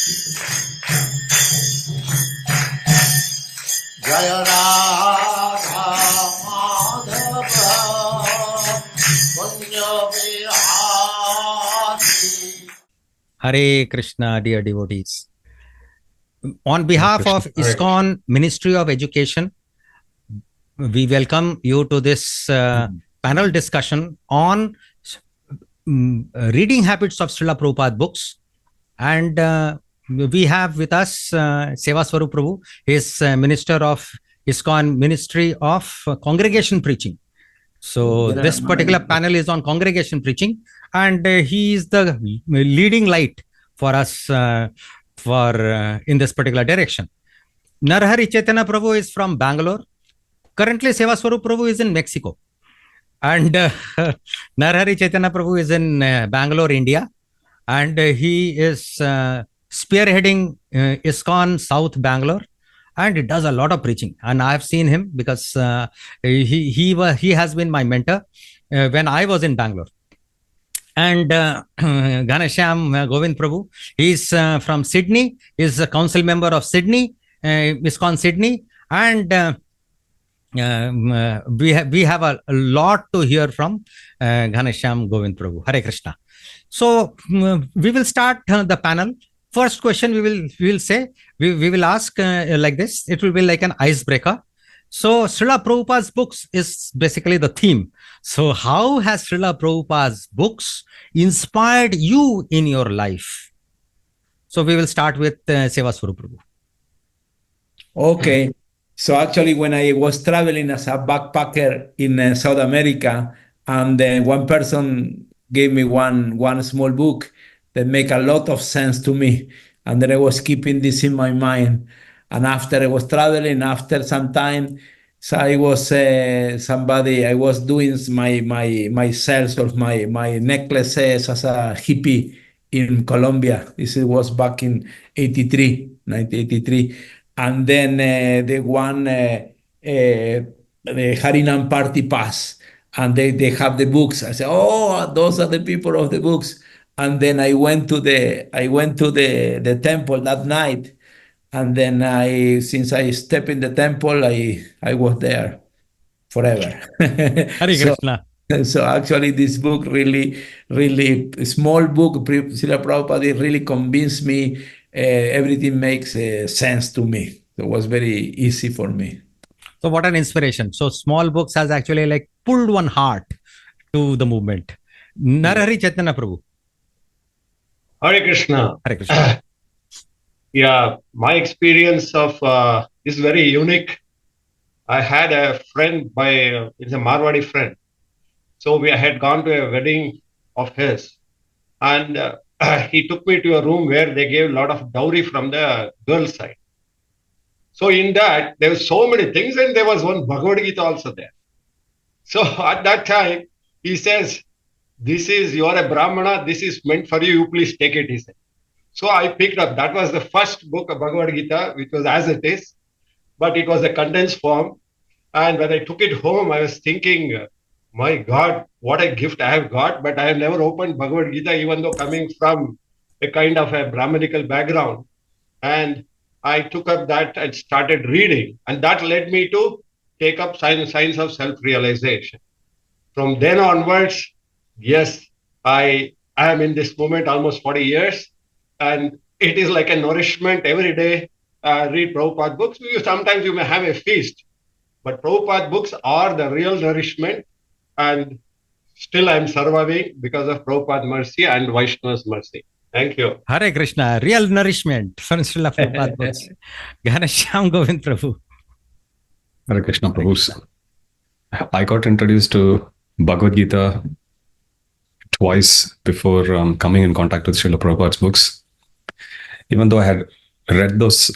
Jaya Radha Madhava Kunja Vihari. Hare Krishna, dear devotees. On behalf of ISKCON Ministry of Education, we welcome you to this panel discussion on reading habits of Srila Prabhupada books. And we have with us Sevaswarup Prabhu, he is Minister of ISKCON Ministry of Congregation Preaching. So this particular panel is on congregation preaching, and he is the leading light for us in this particular direction. Narhari Chaitanya Prabhu is from Bangalore. Currently, Sevaswarup Prabhu is in Mexico. And Narhari Chaitanya Prabhu is in Bangalore, India. And he is spearheading ISKCON South Bangalore. And he does a lot of preaching. And I have seen him because he has been my mentor when I was in Bangalore. And Ghanashyam Govind Prabhu, he's from Sydney. He's a council member of Sydney, ISKCON Sydney. And we have a lot to hear from Ghanashyam Govind Prabhu. Hare Krishna. So we will start the panel. First question we will ask like this. It will be like an icebreaker. So Srila Prabhupada's books is basically the theme. So how has Srila Prabhupada's books inspired you in your life? So we will start with Sevaswarup Prabhu. Okay. So actually, when I was traveling as a backpacker in South America, and one person gave me one small book that make a lot of sense to me, and then I was keeping this in my mind. And after I was traveling, after some time, so I was I was doing my sales of my necklaces as a hippie in Colombia. This was back in 1983. And then the Harinam party pass, and they have the books. I said, oh, those are the people of the books. And then I went to the temple that night, and then since I stepped in the temple, I was there forever. Hare Krishna. So actually, this book really small book, Srila Prabhupada, really convinced me. Everything makes sense to me. It was very easy for me. So what an inspiration. So small books has actually like pulled one heart to the movement. Narhari Chaitanya Prabhu. Hare Krishna. Hare Krishna. Yeah, my experience of is very unique. I had a friend it's a Marwadi friend. So we had gone to a wedding of his, and he took me to a room where they gave a lot of dowry from the girl's side. So in that, there were so many things, and there was one Bhagavad Gita also there. So at that time, he says, you are a Brahmana, this is meant for you please take it, he said. So I picked up, that was the first book of Bhagavad Gita, which was as it is, but it was a condensed form. And when I took it home, I was thinking, my God, what a gift I have got, but I have never opened Bhagavad Gita, even though coming from a kind of a Brahmanical background. And I took up that and started reading. And that led me to take up science of self-realization. From then onwards, yes, I am in this moment almost 40 years. And it is like a nourishment every day. Read Prabhupada books. Sometimes you may have a feast, but Prabhupada books are the real nourishment. And still I'm surviving because of Prabhupada's mercy and Vaishnava's mercy. Thank you. Hare Krishna. Real nourishment from Srila Prabhupada books. Ghanashyam Govind Prabhu. Hare Krishna Prabhu. I got introduced to Bhagavad Gita twice before coming in contact with Srila Prabhupada's books. Even though I had read those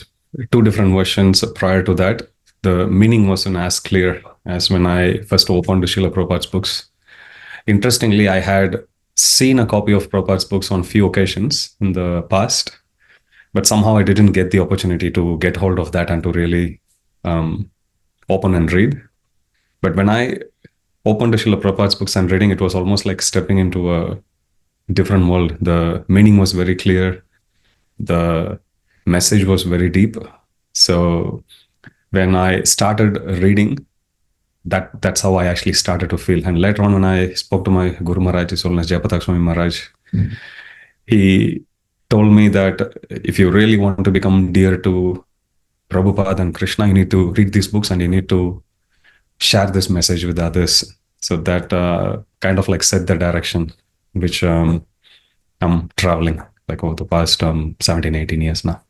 two different versions prior to that, the meaning wasn't as clear as when I first opened to Srila Prabhupada's books. Interestingly, I had seen a copy of Prabhupada's books on few occasions in the past, but somehow I didn't get the opportunity to get hold of that and to really open and read. But when I opened to Srila Prabhupada's books and reading, it was almost like stepping into a different world. The meaning was very clear. the message was very deep. So when I started reading, that's how I actually started to feel. And later on, when I spoke to my Guru Maharaj, His Holiness Jayapatak Swami Maharaj, he told me that if you really want to become dear to Prabhupada and Krishna, you need to read these books and you need to share this message with others. So that kind of like set the direction which I'm traveling like over the past 17, 18 years now.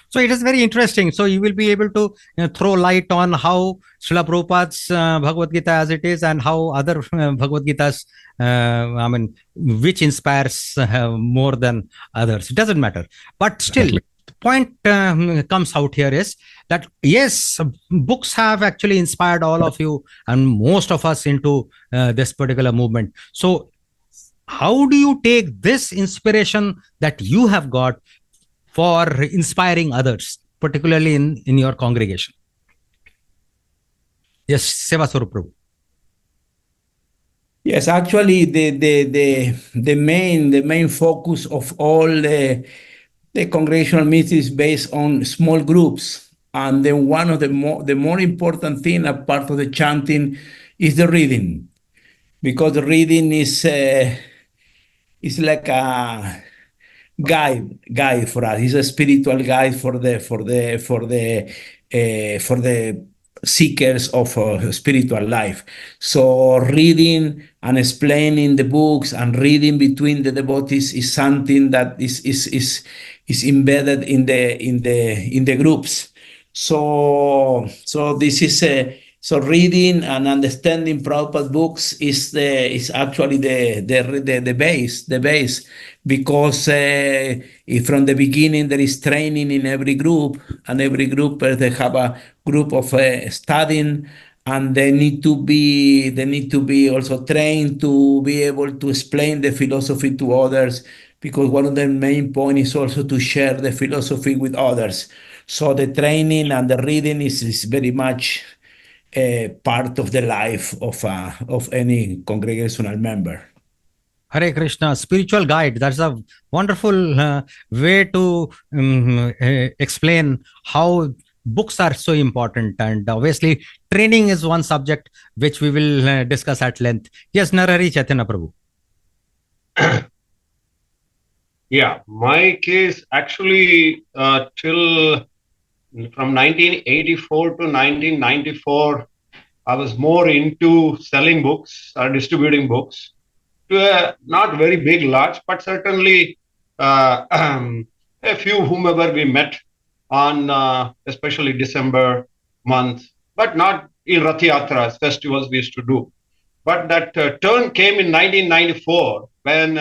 So it is very interesting. So you will be able to throw light on how Srila Prabhupada's Bhagavad Gita as it is, and how other Bhagavad Gitas, which inspires more than others. It doesn't matter. But still, Exactly. the point comes out here is that, yes, books have actually inspired all of you and most of us into this particular movement. So how do you take this inspiration that you have got for inspiring others, particularly in your congregation? Yes, Seva Swarup Prabhu. Yes, actually, the main focus of all the congregational meetings is based on small groups, and then one of the more important thing apart of the chanting is the reading, because the reading is like a guide for us. It's a spiritual guide for the seekers of spiritual life. So reading and explaining the books and reading between the devotees is something that is embedded in the groups. So this is so reading and understanding Prabhupada books is actually the base, because from the beginning there is training in every group, and every group they have a group of studying, and they need to be also trained to be able to explain the philosophy to others, because one of the main points is also to share the philosophy with others. So the training and the reading is very much part of the life of any congregational member. Hare Krishna, spiritual guide. That's a wonderful way to explain how books are so important. And obviously, training is one subject which we will discuss at length. Yes, Narari Chaitanya Prabhu. Yeah, my case actually till from 1984 to 1994, I was more into selling books or distributing books to a not very big large, but certainly a few whomever we met on especially December month, but not in Rath Yatras, festivals we used to do. But that turn came in 1994 when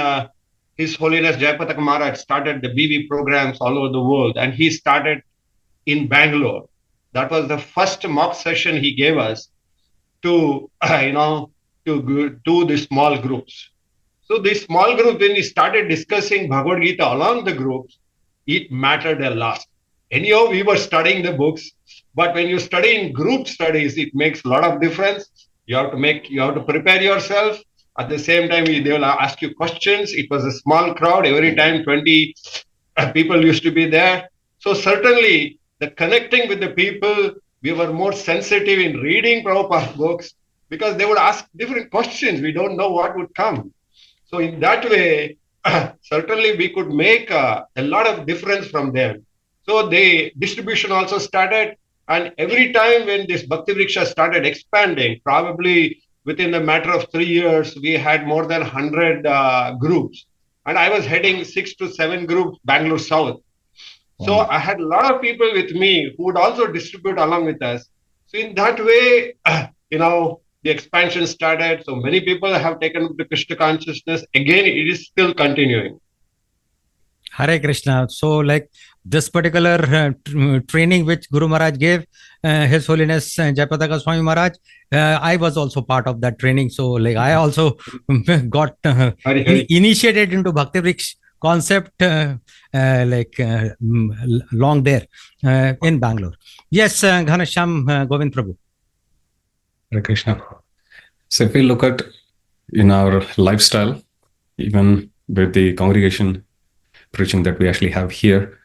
His Holiness Jayapatak Maharaj started the BV programs all over the world, and he started in Bangalore. That was the first mock session he gave us to, to do the small groups. So these small groups, when we started discussing Bhagavad Gita along the groups, it mattered a lot. Anyhow, we were studying the books, but when you study in group studies, it makes a lot of difference. You have to prepare yourself. At the same time, they will ask you questions. It was a small crowd. Every time 20 people used to be there. So certainly the connecting with the people, we were more sensitive in reading Prabhupada books because they would ask different questions. We don't know what would come. So in that way, certainly we could make a lot of difference from them. So the distribution also started. And every time when this Bhakti Vriksha started expanding, probably within a matter of 3 years, we had more than 100 groups. And I was heading 6 to 7 groups, Bangalore South. Wow. So I had a lot of people with me who would also distribute along with us. So in that way, the expansion started. So many people have taken up the Krishna consciousness. Again, it is still continuing. Hare Krishna. So like this particular training which Guru Maharaj gave, His Holiness Jayapataka Swami Maharaj, I was also part of that training. So like I also got initiated into Bhakti Vriksha concept long there in Bangalore. Yes, Ghanasham Govind Prabhu. Hare Krishna. So if we look at in our lifestyle, even with the congregation preaching that we actually have here,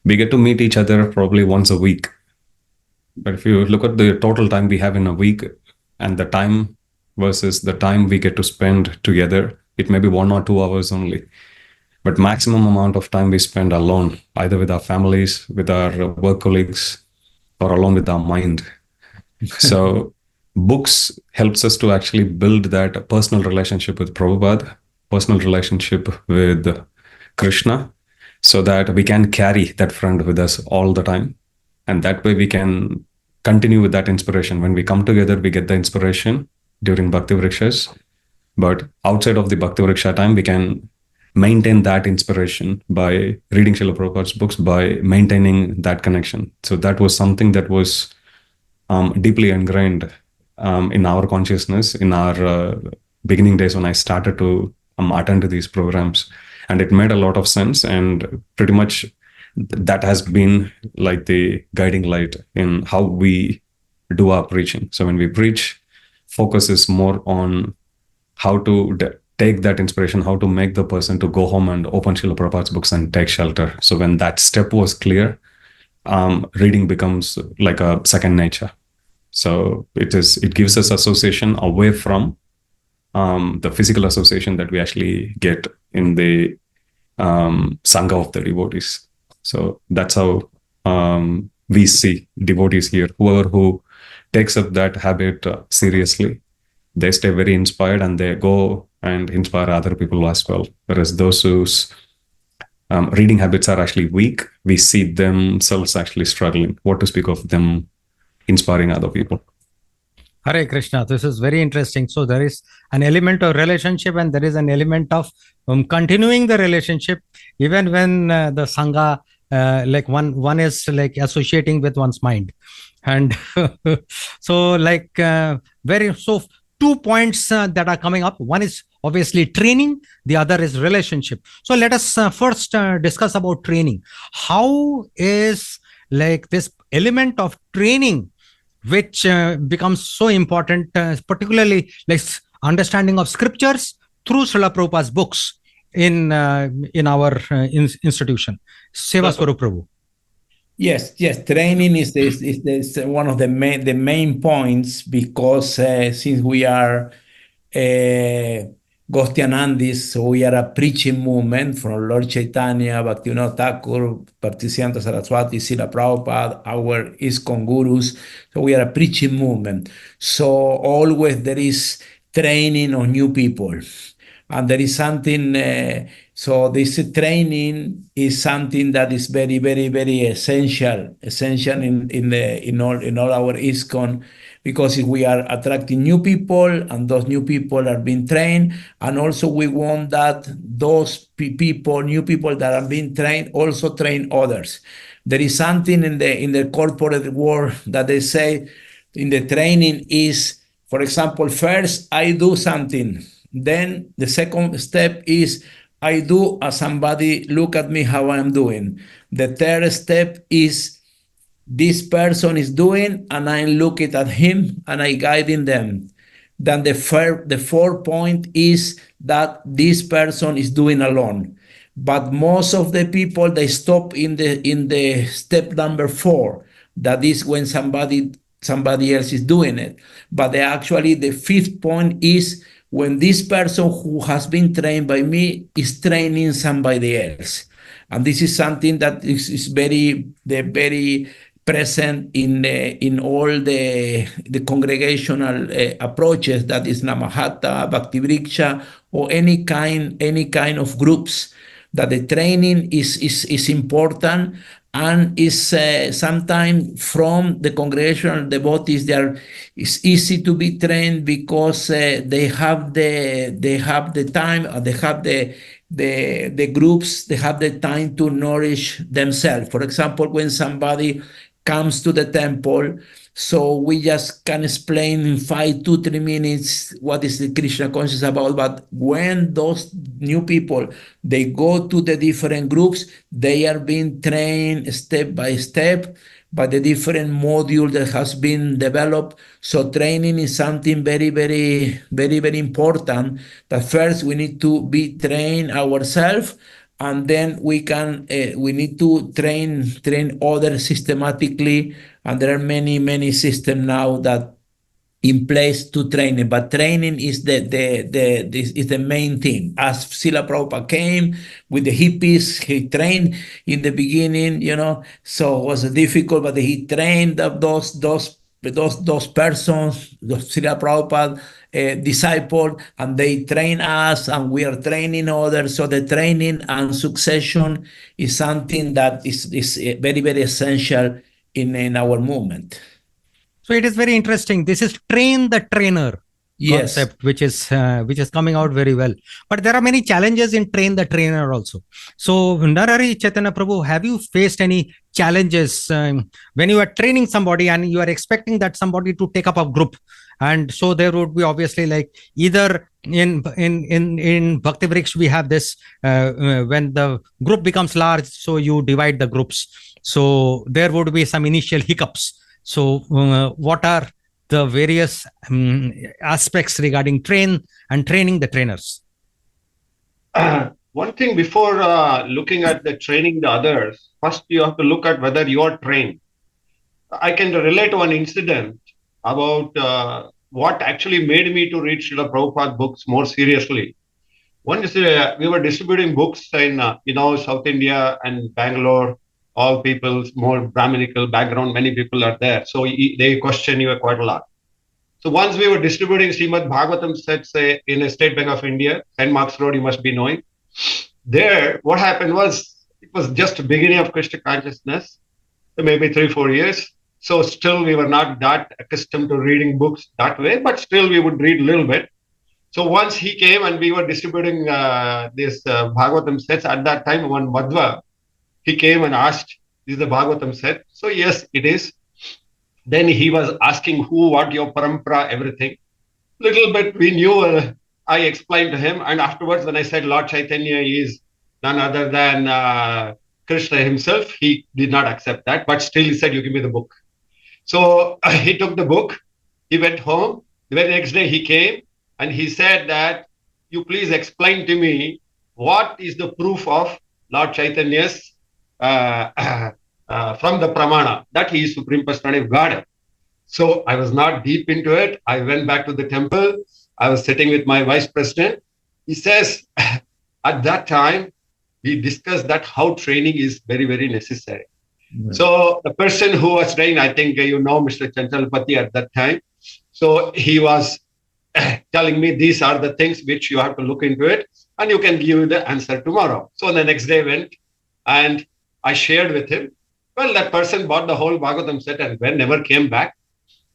we get to meet each other probably once a week. But if you look at the total time we have in a week and the time versus the time we get to spend together, it may be 1 or 2 hours only. But maximum amount of time we spend alone, either with our families, with our work colleagues, or alone with our mind. So books helps us to actually build that personal relationship with Prabhupada, personal relationship with Krishna, so that we can carry that friend with us all the time. And that way we can continue with that inspiration. When we come together, we get the inspiration during Bhakti Vrikshas. But outside of the Bhakti Vriksha time, we can maintain that inspiration by reading Srila Prabhupada's books, by maintaining that connection. So that was something that was deeply ingrained in our consciousness in our beginning days when I started to attend to these programs. And it made a lot of sense. And pretty much that has been like the guiding light in how we do our preaching. So when we preach, focus is more on how to take that inspiration, how to make the person to go home and open Srila Prabhupada's books and take shelter. So when that step was clear, reading becomes like a second nature. So it gives us association away from the physical association that we actually get in the Sangha of the devotees. So that's how we see devotees here. Whoever who takes up that habit seriously, they stay very inspired and they go and inspire other people as well. Whereas those whose reading habits are actually weak, we see themselves actually struggling. What to speak of them inspiring other people. Hare Krishna. This is very interesting. So there is an element of relationship and there is an element of continuing the relationship even when the Sangha, like one is like associating with one's mind. And so like so 2 points that are coming up. One is obviously training. The other is relationship. So let us first discuss about training. How is like this element of training which becomes so important, particularly like understanding of scriptures through Srila Prabhupada's books in our institution. Seva Swarup Prabhu. Yes. Training is one of the main points because since we are Gostianandis, so we are a preaching movement from Lord Chaitanya, Bhaktivinoda Thakur, Bhaktisiddhanta Saraswati, Srila Prabhupada, our ISKCON gurus. So we are a preaching movement. So always there is training of new people. And there is something, so this training is something that is very, very, very essential in all our ISKCON, because if we are attracting new people and those new people are being trained, and also we want that those new people that are being trained also train others. There is something in the corporate world that they say in the training is, for example, first I do something. Then the second step is I do as somebody look at me how I'm doing. The third step is this person is doing and I'm looking at him and I guiding them. Then the fourth point is that this person is doing alone. But most of the people, they stop in the step number 4. That is when somebody else is doing it. But actually the fifth point is when this person who has been trained by me is training somebody else. And this is something that is very present in all the congregational approaches, that is Namahatta, Bhakti Vriksha, or any kind of groups, that the training is important and is sometimes from the congregational devotees. It's easy to be trained because they have the time, they have the groups, they have the time to nourish themselves. For example, when somebody comes to the temple, so we just can explain in 5 to 3 minutes what is the Krishna consciousness about. But when those new people, they go to the different groups, they are being trained step by step by the different module that has been developed. So training is something very, very, very, very important. That first we need to be trained ourselves, and then we need to train others systematically, and there are many systems now that in place to training, but training is the main thing. As Srila Prabhupada came with the hippies, he trained in the beginning, so it was difficult, but he trained those persons, those Srila Prabhupada disciple, and they train us, and we are training others. So the training and succession is something that is very, very essential in our movement. So it is very interesting. This is train the trainer concept, which is coming out very well. But there are many challenges in train the trainer also. So Narari Chaitanya Prabhu, have you faced any challenges when you are training somebody and you are expecting that somebody to take up a group? And so there would be obviously like either in Bhakti Vriksha we have this when the group becomes large, so you divide the groups. So there would be some initial hiccups. So what are the various aspects regarding training the trainers? One thing before looking at the training the others, first you have to look at whether you are trained. I can relate one incident about what actually made me to read Srila Prabhupada books more seriously. One is we were distributing books in South India and Bangalore. All people, more Brahminical background, many people are there. So they question you quite a lot. So once we were distributing Srimad Bhagavatam sets in a State Bank of India, 10 Marks Road, you must be knowing. There, what happened was, it was just the beginning of Krishna consciousness, maybe 3-4 years. So still we were not that accustomed to reading books that way, but still we would read a little bit. So once he came and we were distributing this Bhagavatam sets, at that time, one Madhva, he came and asked, is the Bhagavatam set? So yes, it is. Then he was asking what your parampara, everything. Little bit we knew, I explained to him. And afterwards, when I said Lord Chaitanya is none other than Krishna himself, he did not accept that. But still he said, you give me the book. So he took the book. He went home. The very next day he came and he said that, you please explain to me what is the proof of Lord Chaitanya's from the Pramana, that he is Supreme Personality of God. So I was not deep into it. I went back to the temple. I was sitting with my vice president. He says, at that time, we discussed that how training is very, very necessary. Mm-hmm. So the person who was training, I think Mr. Chanchalpati at that time. So he was telling me these are the things which you have to look into it and you can give the answer tomorrow. So the next day went and I shared with him. Well, that person bought the whole Bhagavatam set and never came back.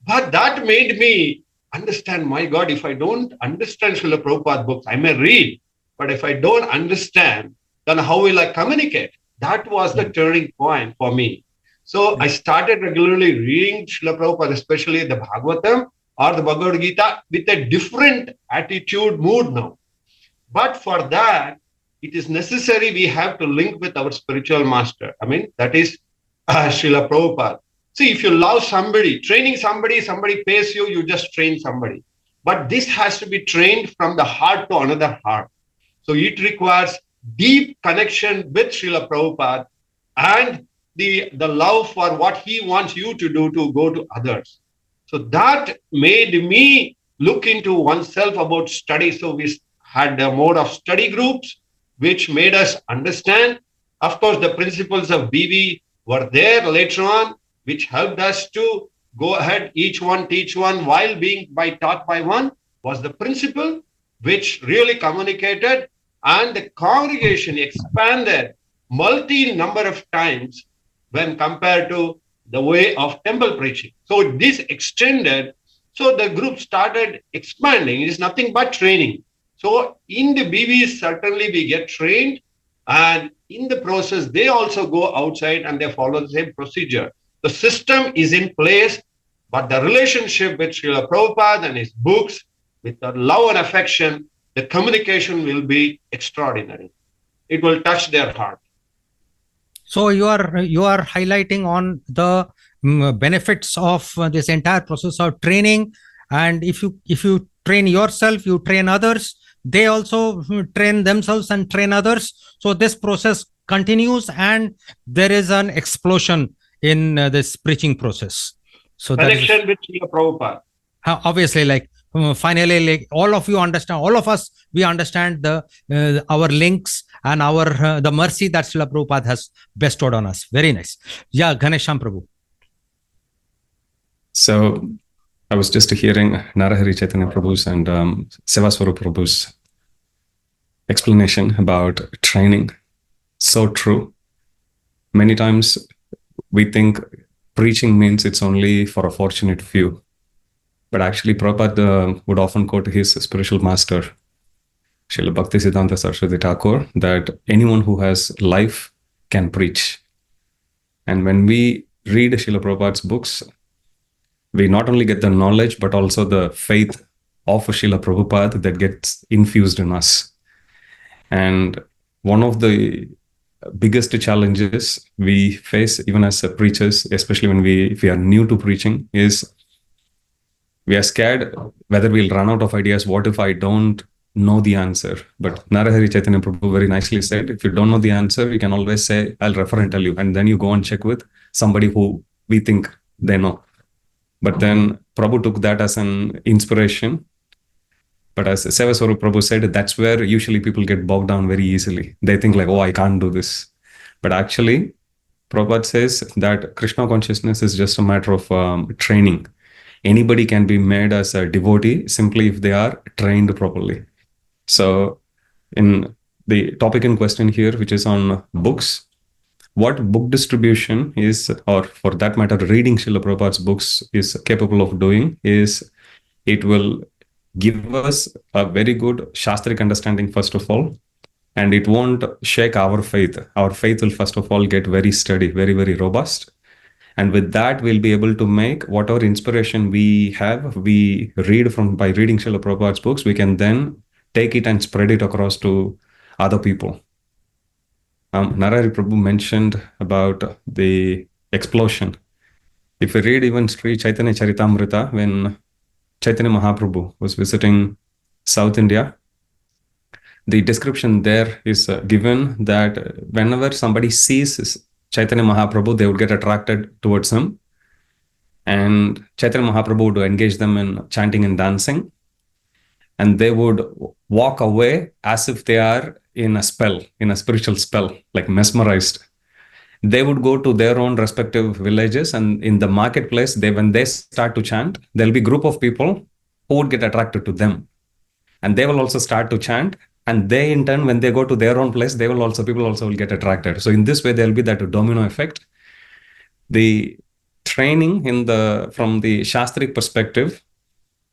But that made me understand, my God, if I don't understand Srila Prabhupada books, I may read, but if I don't understand, then how will I communicate? That was the turning point for me. So I started regularly reading Srila Prabhupada, especially the Bhagavatam or the Bhagavad Gita, with a different attitude, mood now. But for that, it is necessary we have to link with our spiritual master. I mean, that is Srila Prabhupada. See, if you love somebody, training somebody pays you, you just train somebody. But this has to be trained from the heart to another heart. So it requires deep connection with Srila Prabhupada and the love for what he wants you to do to go to others. So that made me look into oneself about study. So we had a mode of study groups, which made us understand. Of course, the principles of BV were there later on, which helped us to go ahead, each one teach one, while being taught by one was the principle which really communicated, and the congregation expanded multi-number of times when compared to the way of temple preaching. So this extended, so the group started expanding. It is nothing but training. So in the BVs, certainly we get trained, and in the process, they also go outside and they follow the same procedure. The system is in place, but the relationship with Srila Prabhupada and his books, with the love and affection, the communication will be extraordinary. It will touch their heart. So you are highlighting on the benefits of this entire process of training, and if you train yourself, you train others, they also train themselves and train others. So this process continues, and there is an explosion in this preaching process. So that is Connection with Srila Prabhupada. obviously, like finally, like all of you understand, all of us, we understand the our links and our the mercy that Srila Prabhupada has bestowed on us. Very nice. Yeah, Ganesham Prabhu. So I was just hearing Narahari Chaitanya Prabhu's and Sevaswarup Prabhu's explanation about training. So true. Many times we think preaching means it's only for a fortunate few. But actually, Prabhupada would often quote his spiritual master, Srila Bhaktisiddhanta Saraswati Thakur, that anyone who has life can preach. And when we read Srila Prabhupada's books, we not only get the knowledge, but also the faith of Srila Prabhupada that gets infused in us. And one of the biggest challenges we face, even as preachers, especially when if we are new to preaching, is we are scared whether we'll run out of ideas. What if I don't know the answer? But Narahari Chaitanya Prabhu very nicely said, if you don't know the answer, you can always say, I'll refer and tell you. And then you go and check with somebody who we think they know. But then Prabhu took that as an inspiration. But as Sevaswarup Prabhu said, that's where usually people get bogged down very easily. They think like, oh, I can't do this. But actually, Prabhupada says that Krishna consciousness is just a matter of training. Anybody can be made as a devotee simply if they are trained properly. So in the topic in question here, which is on books, what book distribution is, or for that matter, reading Srila Prabhupada's books is capable of doing, is it will give us a very good Shastric understanding, first of all, and it won't shake our faith. Our faith will, first of all, get very steady, very, very robust. And with that, we'll be able to make whatever inspiration we have, we read by reading Srila Prabhupada's books, we can then take it and spread it across to other people. Narahari Prabhu mentioned about the explosion. If we read even Sri Chaitanya Charitamrita, when Chaitanya Mahaprabhu was visiting South India, the description there is given that whenever somebody sees Chaitanya Mahaprabhu, they would get attracted towards him. And Chaitanya Mahaprabhu would engage them in chanting and dancing. And they would walk away as if they are in a spell, in a spiritual spell, like mesmerized. They would go to their own respective villages, and in the marketplace, when they start to chant, there'll be a group of people who would get attracted to them. And they will also start to chant. And they, in turn, when they go to their own place, people also will get attracted. So in this way, there'll be that domino effect. The training from the Shastric perspective,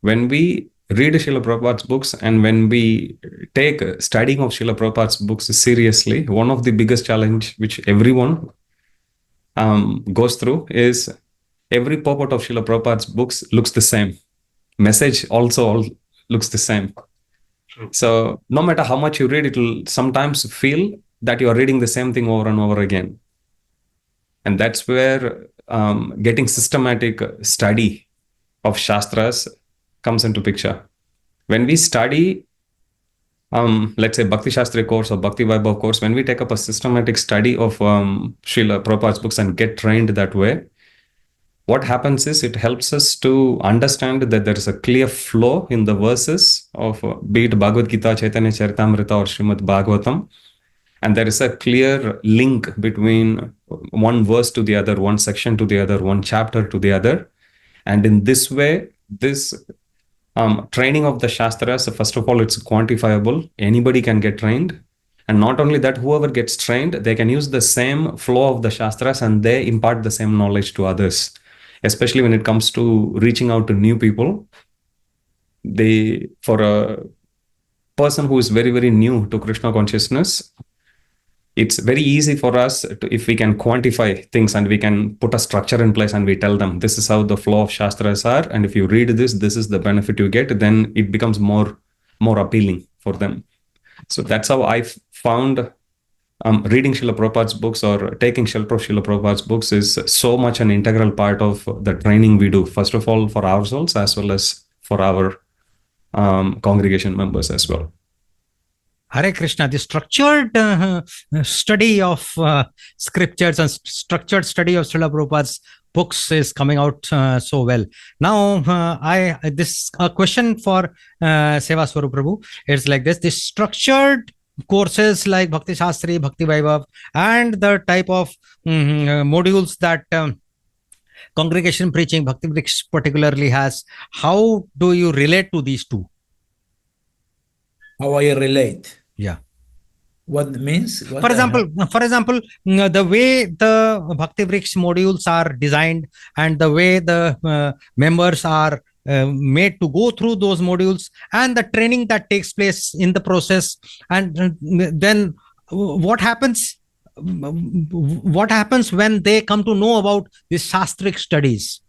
when we read Srila Prabhupada's books and when we take studying of Srila Prabhupada's books seriously, one of the biggest challenge which everyone goes through is every purport of Srila Prabhupada's books looks the same. Message also looks the same. True. So no matter how much you read, it will sometimes feel that you are reading the same thing over and over again. And that's where getting systematic study of Shastras comes into picture. When we study, let's say Bhakti Shastri course or Bhakti Vaibhav course, when we take up a systematic study of Srila Prabhupada's books and get trained that way, what happens is it helps us to understand that there is a clear flow in the verses of be it Bhagavad Gita, Chaitanya Charitamrita or Srimad Bhagavatam. And there is a clear link between one verse to the other, one section to the other, one chapter to the other. And in this way, this training of the Shastras, first of all, it's quantifiable. Anybody can get trained. And not only that, whoever gets trained, they can use the same flow of the Shastras and they impart the same knowledge to others. Especially when it comes to reaching out to new people. For a person who is very, very new to Krishna consciousness, it's very easy for us if we can quantify things and we can put a structure in place and we tell them, this is how the flow of Shastras are. And if you read this is the benefit you get, then it becomes more appealing for them. So that's how I found reading Srila Prabhupada's books or taking shelter of Srila Prabhupada's books is so much an integral part of the training we do, first of all, for ourselves as well as for our congregation members as well. Hare Krishna, the structured study of scriptures and structured study of Srila Prabhupada's books is coming out so well. Now, this question for Seva Swarup Prabhu is like this: the structured courses like Bhakti Shastri, Bhakti Vaibhav, and the type of modules that congregation preaching, Bhakti Vriks particularly has. How do you relate to these two? How I relate? Yeah. What means? What For example, the way the Bhakti Vriks modules are designed and the way the members are made to go through those modules and the training that takes place in the process, and then what happens? What happens when they come to know about these Shastric studies?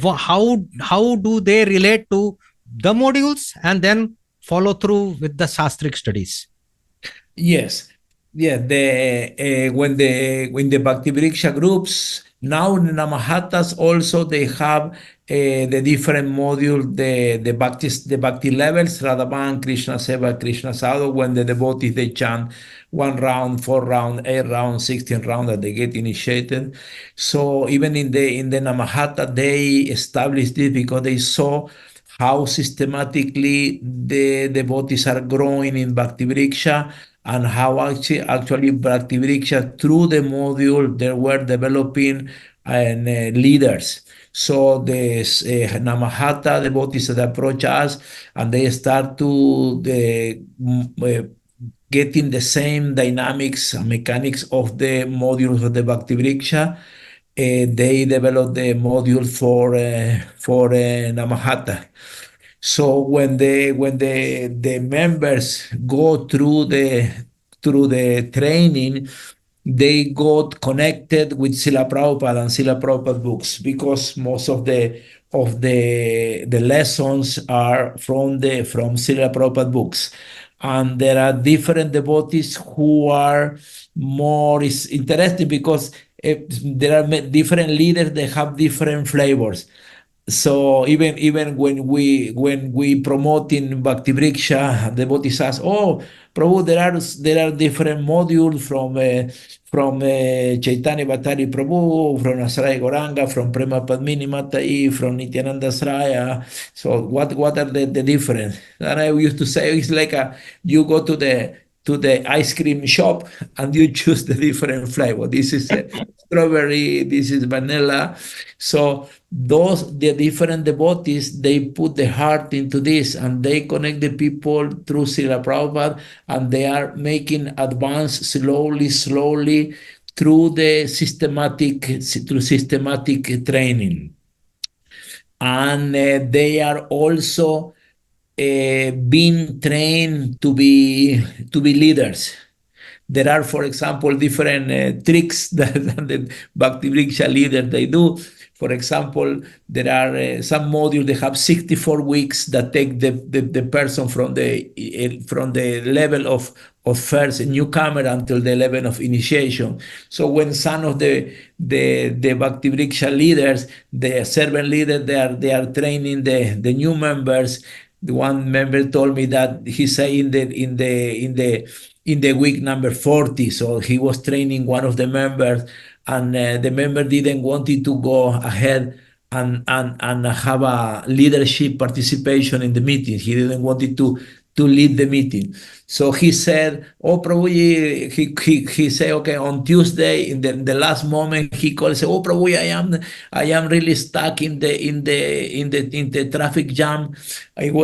How do they relate to the modules and then follow through with the Shastric studies? Yes, yeah. When the Bhakti Vriksha groups now in Namahatas also they have the different module, the Bhakti levels, Radhavan, Krishna Seva, Krishna Sadhu. When the devotees they chant 1 round, 4 round, 8 round, 16 round that they get initiated. So even in the Namahata they established this because they saw how systematically the devotees are growing in Bhakti Vriksha, and how actually Bhakti Vriksha through the module they were developing and leaders. So the Namahata devotees that approach us and they start to getting the same dynamics and mechanics of the modules of the Bhakti Vriksha. They develop the module for Namahata. So when the members go through the training, they got connected with Srila Prabhupada and Srila Prabhupada Books, because most of the lessons are from Srila Prabhupada Books. And there are different devotees who are more interested because there are different leaders, they have different flavors. So even when we promote in Bhakti Vriksha, the devotees ask, "Oh, Prabhu, there are different modules from Chaitanya Bhattacharya Prabhu, from Asraya Goranga, from Prema Padmini Matai, from Nityananda Sraya. So what are the difference?" And I used to say it's like you go to the ice cream shop and you choose the different flavor. This is strawberry, this is vanilla. So the different devotees, they put the heart into this and they connect the people through Srila Prabhupada, and they are making advance slowly through systematic training. And they are also being trained to be leaders. There are, for example, different tricks that the Bhakti Vriksha leaders they do. For example, there are some modules that have 64 weeks that take the person from the level of first newcomer until the level of initiation. So when some of the Bhakti Vriksha leaders, the servant leaders, they are training the new members. The one member told me that he said in the week number 40, so he was training one of the members, and the member didn't want it to go ahead and have a leadership participation in the meeting. He didn't want it to lead the meeting. So he said, "Oh, Prabhu," he said, "Okay, on Tuesday, in the last moment, he called and said, 'Oh, Prabhu, I am really stuck in the traffic jam.'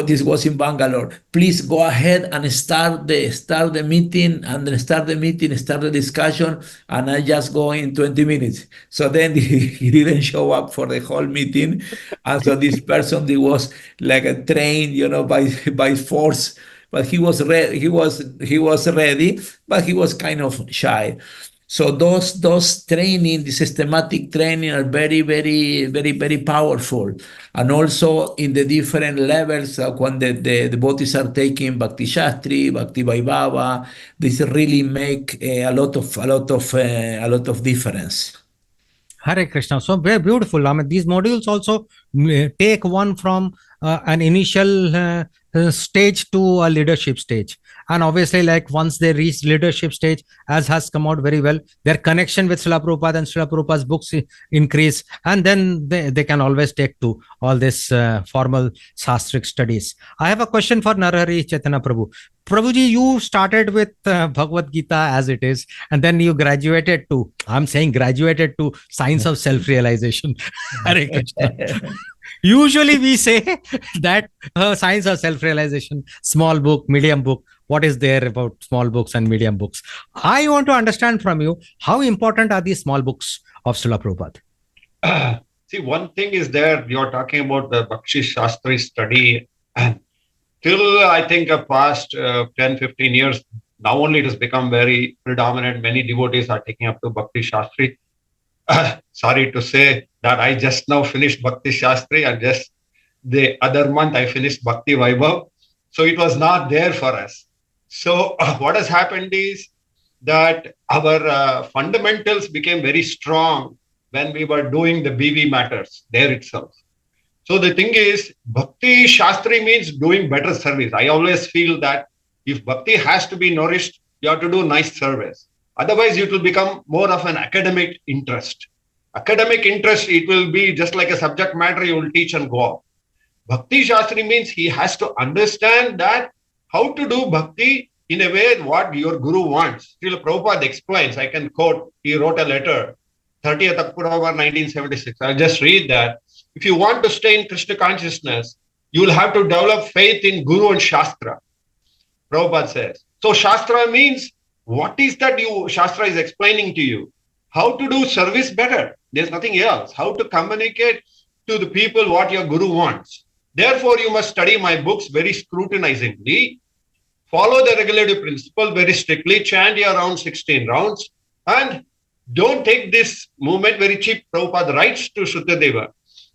This was in Bangalore. Please go ahead and start the meeting, and start the discussion, and I just go in 20 minutes. So then he didn't show up for the whole meeting. And so this person, he was like a trained, by force. But he was ready. He was ready, but he was kind of shy. So those training, the systematic training, are very, very, very, very powerful. And also in the different levels, when the devotees are taking Bhakti Shastri, Bhakti Vaibhava, this really make a lot of difference. Hare Krishna. So very beautiful. I mean, these modules also take one from an initial stage to a leadership stage. And obviously, like once they reach leadership stage, as has come out very well, their connection with Srila Prabhupada and Srila Prabhupada's books increase, and then they can always take to all this formal Shastric studies. I have a question for Narahari Chaitanya Prabhu. Prabhuji, you started with Bhagavad Gita as it is, and then you graduated to, graduated to Science of Self-Realization. Hare Krishna. Usually we say that Science of Self-Realization, small book, medium book, what is there about small books and medium books? I want to understand from you, how important are these small books of Srila Prabhupada? See, one thing is there, you're talking about the Bhakti Shastri study. Till I think past 10, 15 years, now only it has become very predominant. Many devotees are taking up to Bhakti Shastri. Sorry to say that I just now finished Bhakti Shastri, and just the other month I finished Bhakti Vaibhav. So it was not there for us. So what has happened is that our fundamentals became very strong when we were doing the BV matters there itself. So the thing is, Bhakti Shastri means doing better service. I always feel that if Bhakti has to be nourished, you have to do nice service. Otherwise, it will become more of an academic interest. Academic interest, it will be just like a subject matter you will teach and go off. Bhakti Shastri means he has to understand that how to do Bhakti in a way what your Guru wants. Srila Prabhupada explains, I can quote, he wrote a letter, 30th October 1976. I'll just read that. If you want to stay in Krishna consciousness, you will have to develop faith in Guru and Shastra. Prabhupada says. So Shastra means, what is that Shastra is explaining to you? How to do service better. There's nothing else. How to communicate to the people what your Guru wants. Therefore, you must study my books very scrutinizingly, follow the regulative principle very strictly, chant your around 16 rounds, and don't take this movement very cheap. Prabhupada writes to Shuddhadeva.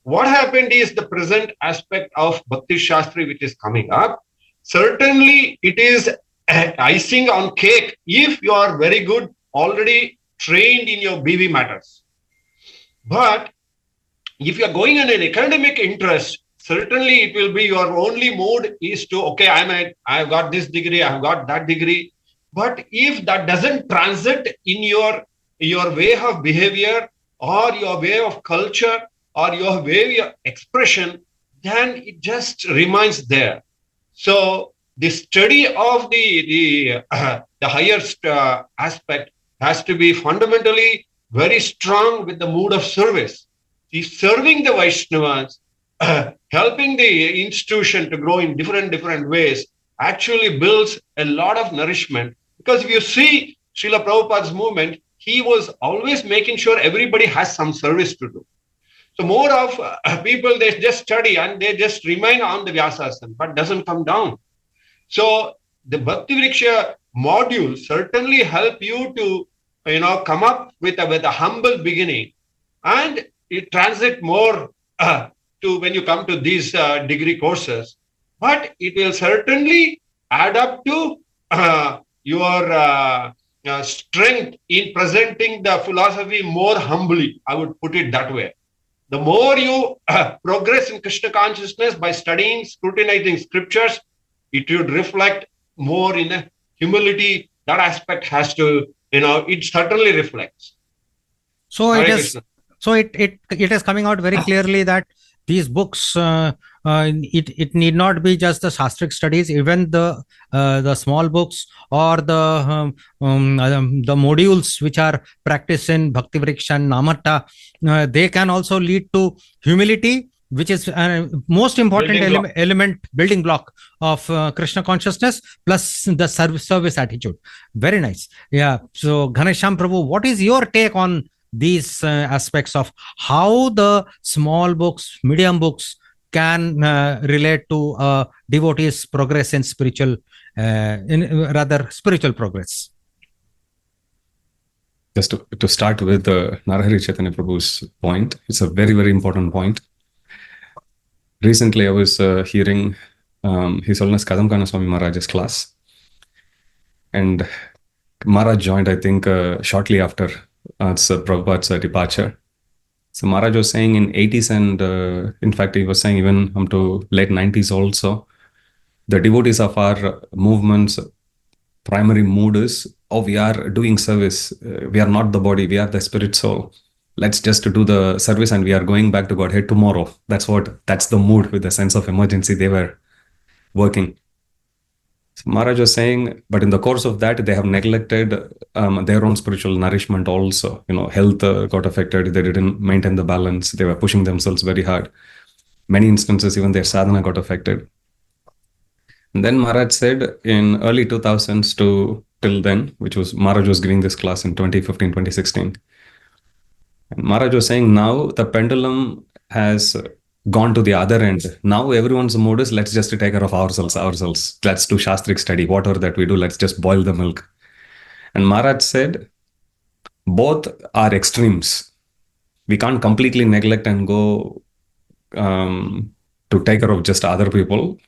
What happened is the present aspect of Bhakti Shastri which is coming up. Certainly, it is icing on cake if you are very good, already trained in your BV matters. But if you are going in an academic interest, certainly it will be your only mode is to, okay, I've got this degree, I've got that degree. But if that doesn't transit in your way of behavior or your way of culture or your way of expression, then it just remains there. So the study of the highest aspect has to be fundamentally very strong with the mood of service. He's serving the Vaishnavas, helping the institution to grow in different ways, actually builds a lot of nourishment. Because if you see Srila Prabhupada's movement, he was always making sure everybody has some service to do. So more of people, they just study and they just remain on the Vyasasana, but doesn't come down. So the Bhakti Vriksha module certainly help you to, come up with a humble beginning, and it transit more to when you come to these degree courses. But it will certainly add up to your strength in presenting the philosophy more humbly. I would put it that way. The more you progress in Krishna consciousness by studying, scrutinizing scriptures, it would reflect more in a humility. That aspect has to, it certainly reflects. So it is. So it is coming out very clearly that these books, it need not be just the Shastric studies. Even the small books or the modules which are practiced in Bhakti Vriksha and Namatta, they can also lead to humility, which is most important building block of Krishna consciousness, plus the service attitude. Very nice. Yeah. So Ghanesham Prabhu, what is your take on these aspects of how the small books, medium books can relate to devotees' progress in spiritual progress? Just to start with Narahari Chaitanya Prabhu's point, it's a very, very important point. Recently, I was hearing His Holiness Kadamkana Swami Maharaj's class, and Maharaj joined, I think, shortly after Prabhupada's departure. So Maharaj was saying in 80s and in fact he was saying even up to late 90s also, the devotees of our movements, primary mood is, oh, we are doing service. We are not the body, we are the spirit soul. Let's just do the service and we are going back to Godhead tomorrow. That's the mood, with the sense of emergency they were working. So Maharaj was saying, but in the course of that, they have neglected their own spiritual nourishment also. Health got affected. They didn't maintain the balance. They were pushing themselves very hard. Many instances, even their sadhana got affected. And then Maharaj said in early 2000s to till then, Maharaj was giving this class in 2015, 2016. And Maharaj was saying, now the pendulum has gone to the other end. Now everyone's mood is, let's just take care of ourselves. Let's do Shastric study. Whatever that we do, let's just boil the milk. And Maharaj said, both are extremes. We can't completely neglect and go to take care of just other people.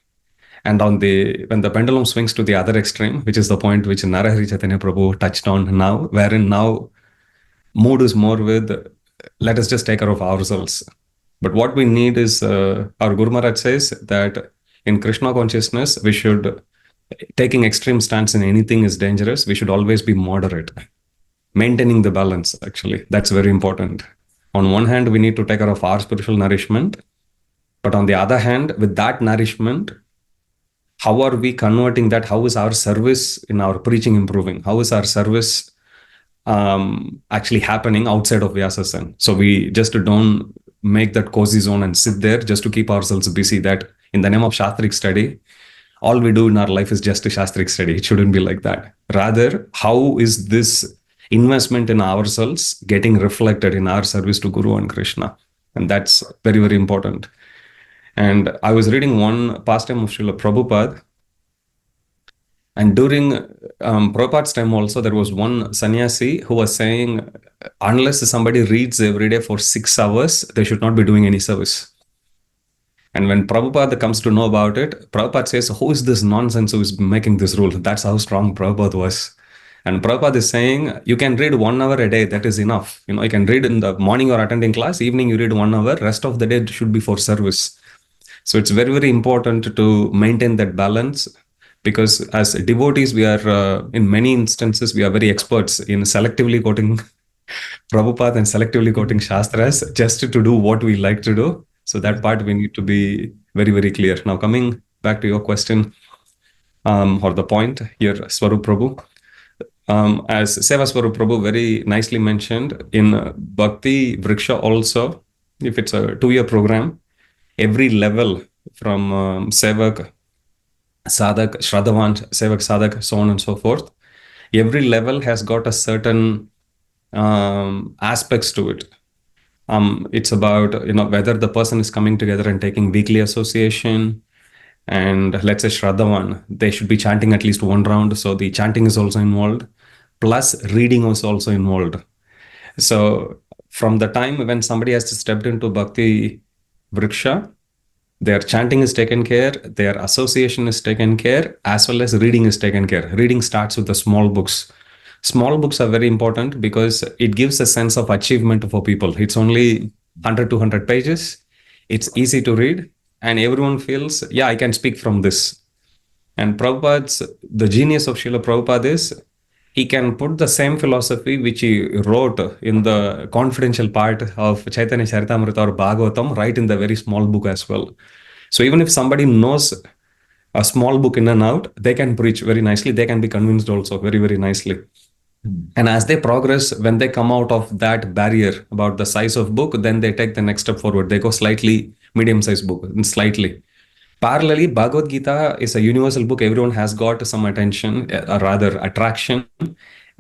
And when the pendulum swings to the other extreme, which is the point which Narahari Chaitanya Prabhu touched on now, wherein now mood is more with, let us just take care of ourselves. But what we need is, our Guru Maharaj says that in Krishna consciousness, taking extreme stance in anything is dangerous. We should always be moderate. Maintaining the balance, actually, that's very important. On one hand, we need to take care of our spiritual nourishment. But on the other hand, with that nourishment, how are we converting that? How is our service in our preaching improving? How is our service actually happening outside of Vyasasana? So we just don't make that cozy zone and sit there just to keep ourselves busy, that in the name of Shastric study, all we do in our life is just a Shastric study. It shouldn't be like that. Rather, how is this investment in ourselves getting reflected in our service to Guru and Krishna? And that's very, very important. And I was reading one pastime of Srila Prabhupada. And during Prabhupada's time also, there was one sannyasi who was saying, unless somebody reads every day for 6 hours, they should not be doing any service. And when Prabhupada comes to know about it, Prabhupada says, who is this nonsense who is making this rule? That's how strong Prabhupada was. And Prabhupada is saying, you can read 1 hour a day, that is enough. You can read in the morning you're attending class, evening you read 1 hour, rest of the day should be for service. So it's very, very important to maintain that balance, because as devotees, we are, in many instances, we are very experts in selectively quoting Prabhupada and selectively quoting Shastras just to do what we like to do. So that part we need to be very, very clear. Now, coming back to your question, or the point here, Swarup Prabhu, as Seva Swarup Prabhu very nicely mentioned, in Bhakti Vriksha also, if it's a 2-year program, every level from Sevak, Sadak, Shraddhavan, Sevak, Sadak, so on and so forth, every level has got a certain aspects to it. It's about, whether the person is coming together and taking weekly association, and let's say Shraddhavan, they should be chanting at least 1 round. So the chanting is also involved, plus reading is also involved. So from the time when somebody has stepped into Bhakti Vriksha, their chanting is taken care, their association is taken care, as well as reading is taken care. Reading starts with the small books. Small books are very important because it gives a sense of achievement for people. It's only 100, 200 pages. It's easy to read, and everyone feels, yeah, I can speak from this. And the genius of Srila Prabhupada is, he can put the same philosophy which he wrote in the confidential part of Chaitanya Charitamrita or Bhagavatam, right in the very small book as well. So even if somebody knows a small book in and out, they can preach very nicely. They can be convinced also very, very nicely. And as they progress, when they come out of that barrier about the size of book, then they take the next step forward. They go slightly medium-sized book, slightly. Parallelly, Bhagavad Gita is a universal book. Everyone has got some attention, or rather attraction,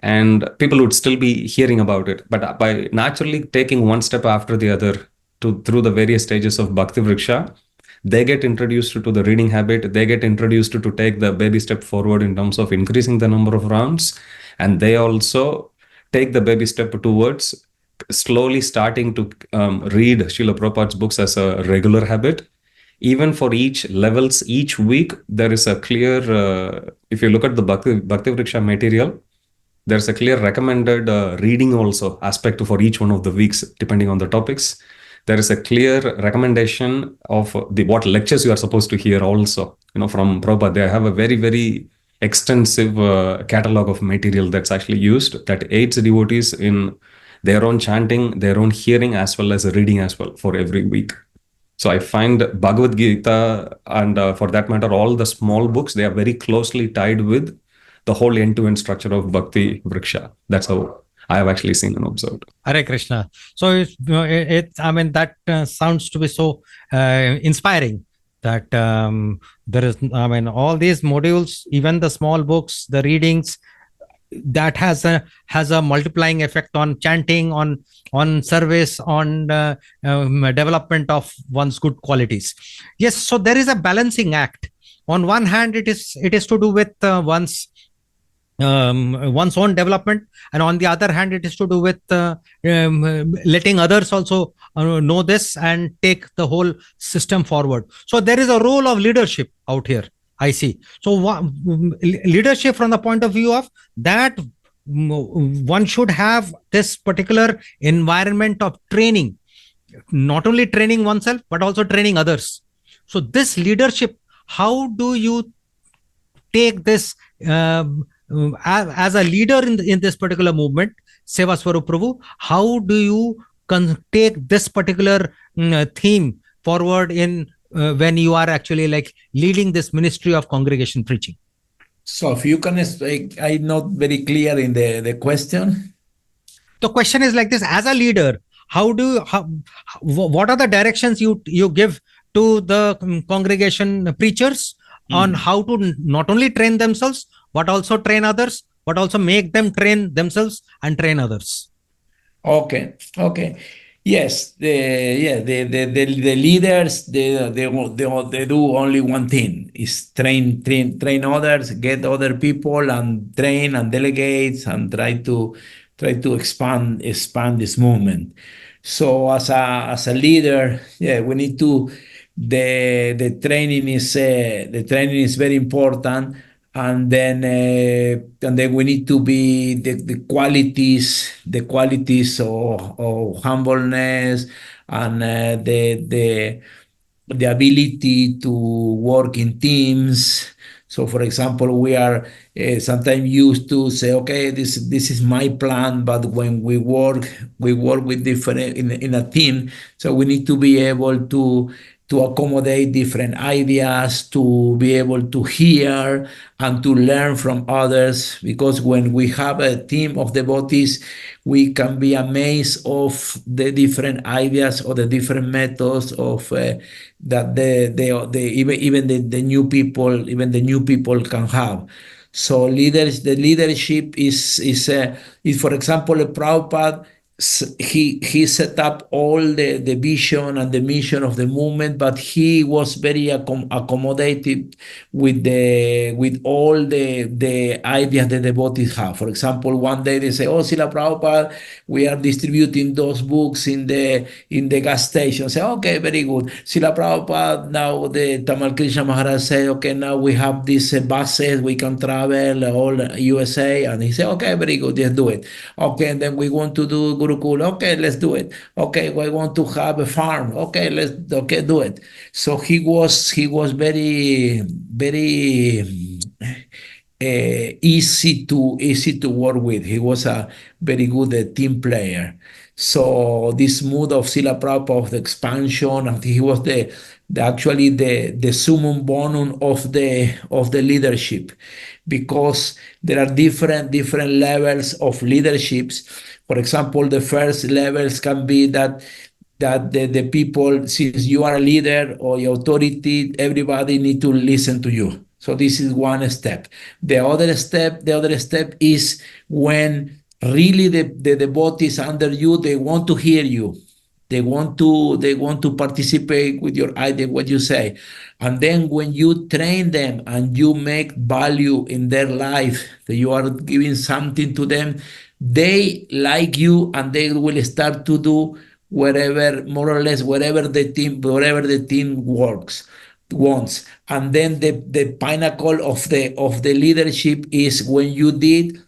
and people would still be hearing about it. But by naturally taking one step after the other through the various stages of Bhakti Vriksha, they get introduced to the reading habit. They get introduced to take the baby step forward in terms of increasing the number of rounds. And they also take the baby step towards slowly starting to read Srila Prabhupada's books as a regular habit. Even for each levels, each week, there is a clear, if you look at the Bhakti Vriksha material, there's a clear recommended reading also aspect for each one of the weeks, depending on the topics. there is a clear recommendation of what lectures you are supposed to hear also. From Prabhupada, they have a very, very extensive catalog of material that's actually used that aids devotees in their own chanting, their own hearing, as well as reading as well for every week. So I find Bhagavad Gita and for that matter, all the small books, they are very closely tied with the whole end-to-end structure of Bhakti Vriksha. That's how I have actually seen and observed. Hare Krishna. So that sounds to be so inspiring that there is, all these modules, even the small books, the readings, that has a multiplying effect on chanting, on service, on development of one's good qualities. Yes, so there is a balancing act. On one hand, it is to do with one's own development, and on the other hand, it is to do with letting others also know this and take the whole system forward. So there is a role of leadership out here, I see. So leadership from the point of view of that, one should have this particular environment of training, not only training oneself, but also training others. So this leadership, how do you take this as a leader in this particular movement, Seva Swarup Prabhu? How do you take this particular theme forward in when you are actually like leading this ministry of congregation preaching? So if you can speak, I'm not very clear in the question. The question is like this: as a leader, what are the directions you give to the congregation preachers on how to not only train themselves, but also train others, but also make them train themselves and train others? Okay. Yes, the leaders, they do only one thing: is train others, get other people, and train and delegate and try to expand this movement. So as a leader, we need to the training is very important. And then we need to be the qualities of humbleness and the ability to work in teams. So, for example, we are sometimes used to say, okay, this is my plan, but when we work with different in a team. So we need to be able to accommodate different ideas, to be able to hear and to learn from others, because when we have a team of devotees, we can be amazed of the different ideas or the different methods of that even the new people can have. So the leadership is for example, Prabhupada. He set up all the vision and the mission of the movement, but he was very accommodated with all the ideas the devotees have. For example, one day they say, "Oh, Srila Prabhupada, we are distributing those books in the gas station." Say, "Okay, very good." Srila Prabhupada, now the Tamal Krishna Maharaj say, "Okay, now we have these buses, we can travel all USA," and he said, "Okay, very good, let's do it." Okay, and then we want to do Gurukul. Okay, let's do it. Okay, we want to have a farm. Okay, do it. So he was very easy to work with. He was a very good team player. So this mood of Srila Prabhupada of the expansion, and he was actually the summum bonum of the leadership, because there are different levels of leaderships. For example, the first levels can be that the people, since you are a leader or your authority, everybody need to listen to you. So this is one step. The other step is when really the devotees under you, they want to hear you. They want to participate with your idea, what you say. And then when you train them and you make value in their life, that you are giving something to them, they like you and they will start to do whatever the team wants. And then the pinnacle of the leadership is when you did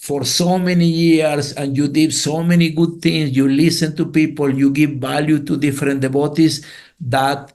for so many years and you did so many good things, you listen to people, you give value to different devotees, that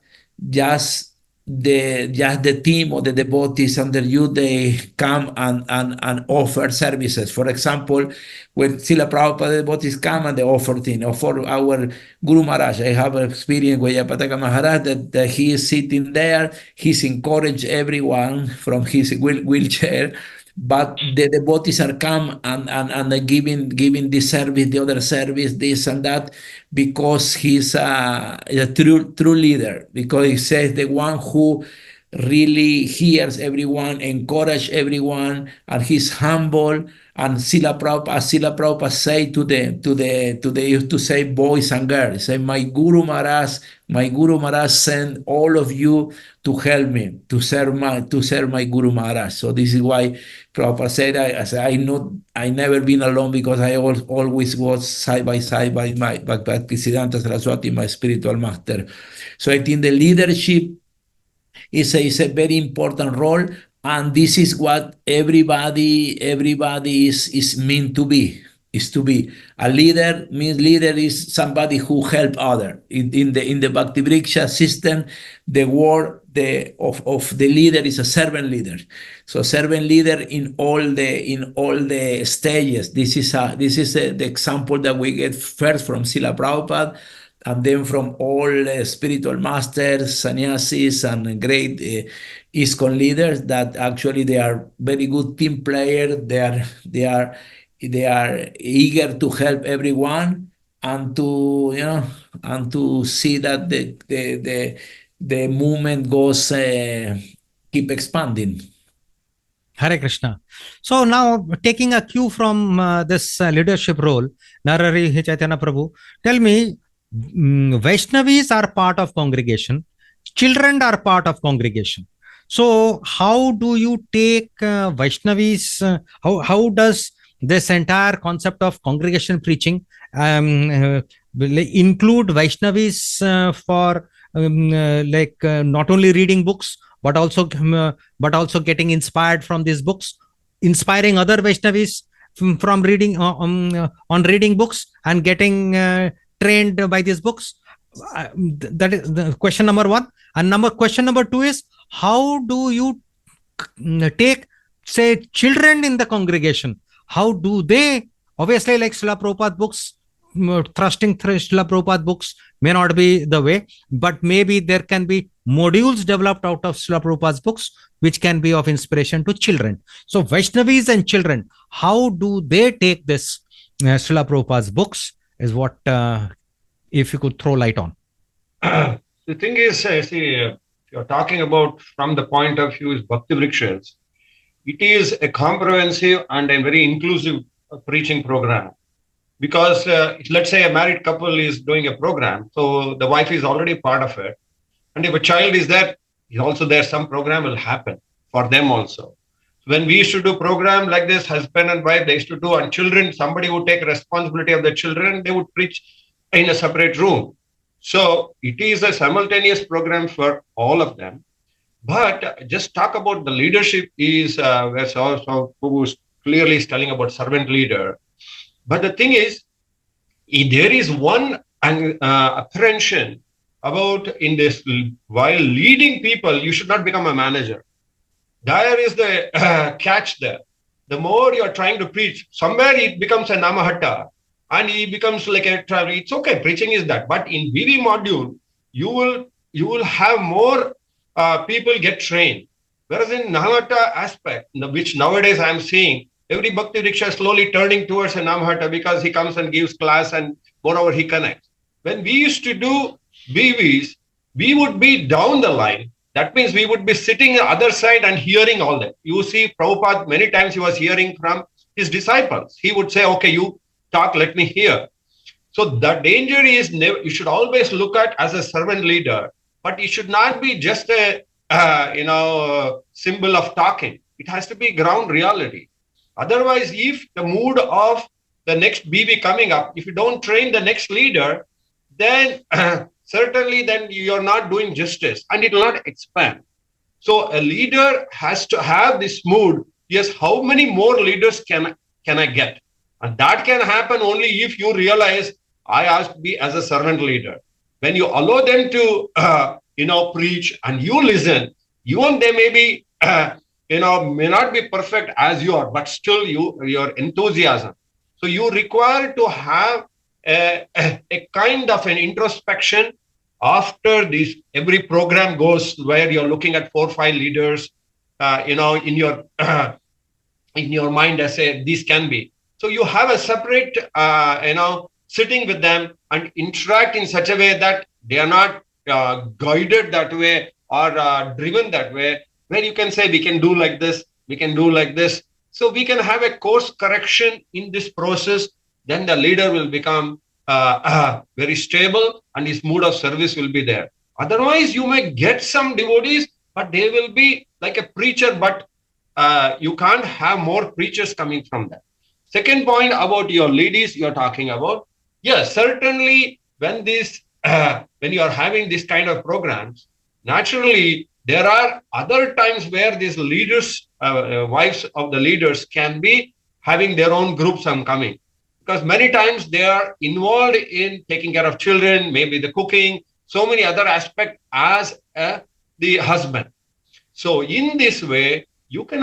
just the team or the devotees under you, they come and offer services. For example, when Srila Prabhupada devotees come and they offer things, or for our Guru Maharaj, I have experience with Yapataka Maharaj that he is sitting there, he's encouraged everyone from his wheelchair, but the devotees are come and are giving this service, the other service, this and that, because he's a true leader, because he says the one who really hears everyone, encourage everyone, and he's humble. And Srila Prabhupada say to the used to say boys and girls, say my Guru Maharaj sent all of you to help me to serve my Guru Maharaj. So this is why Prabhupada said, I never been alone, because I always was side by side by my Bhaktisiddhanta Saraswati, my spiritual master. So I think the leadership is a very important role, and this is what everybody is meant to be. Is to be a leader. Means leader is somebody who help other. In the Bhakti Vriksha system, the word of the leader is a servant leader. So servant leader in all the stages. This is the example that we get first from Srila Prabhupada, and then from all spiritual masters, sannyasis, and great ISKCON leaders, that actually they are very good team players. They are eager to help everyone, and to see that the movement goes keep expanding. Hare Krishna. So now, taking a cue from this leadership role, Narari Chaitanya Prabhu, tell me, Vaishnavis are part of congregation, children are part of congregation. So how do you take Vaishnavis? How does this entire concept of congregation preaching include Vaishnavis for not only reading books, but also getting inspired from these books, inspiring other Vaishnavis from reading on reading books and getting trained by these books? That is the question number one. And question number two is, how do you take, say, children in the congregation? How do they, obviously, like Srila Prabhupada Books, thrusting through Srila Prabhupada Books may not be the way, but maybe there can be modules developed out of Srila Prabhupada's books which can be of inspiration to children. So Vaishnavis and children, how do they take this Srila Prabhupada's books is what, if you could throw light on. The thing is, you're talking about from the point of view is Bhakti Vrikshas. It is a comprehensive and a very inclusive preaching program. Because let's say a married couple is doing a program, so the wife is already part of it. And if a child is there, is also there, some program will happen for them also. When we used to do program like this, husband and wife, they used to do, and children, somebody would take responsibility of the children, they would preach in a separate room. So it is a simultaneous program for all of them. But just talk about the leadership is where so who was clearly telling about servant leader. But the thing is, there is one apprehension about in this, while leading people, you should not become a manager. There is the catch there. The more you are trying to preach, somewhere it becomes a namahatta and it becomes like a travel. It's okay, preaching is that. But in VV module, you will have more people get trained. Whereas in namahatta aspect, which nowadays I am seeing, every Bhakti Vriksha is slowly turning towards a namahatta because he comes and gives class and moreover he connects. When we used to do BVs, we would be down the line. That means we would be sitting on the other side and hearing all that. You see, Prabhupada, many times he was hearing from his disciples. He would say, okay, you talk, let me hear. So the danger is you should always look at as a servant leader, but it should not be just a symbol of talking. It has to be ground reality. Otherwise, if the mood of the next BV coming up, if you don't train the next leader, then certainly then you're not doing justice and it will not expand. So a leader has to have this mood. Yes, how many more leaders can can I get? And that can happen only if you realize I asked to be as a servant leader. When you allow them to, preach and you listen, even they may be, may not be perfect as you are, but still your enthusiasm. So you require to have a kind of an introspection after this. Every program goes where you're looking at 4 or 5 leaders, in your mind as this can be. So you have a separate, sitting with them and interact in such a way that they are not guided that way or driven that way, where you can say, we can do like this, we can do like this. So we can have a course correction in this process. Then the leader will become very stable and his mood of service will be there. Otherwise, you may get some devotees, but they will be like a preacher, but you can't have more preachers coming from that. Second point about your ladies you're talking about. Yes, certainly when you are having this kind of programs, naturally there are other times where these leaders, wives of the leaders can be having their own groups and coming. Because many times they are involved in taking care of children, maybe the cooking, so many other aspects as the husband. So in this way, you can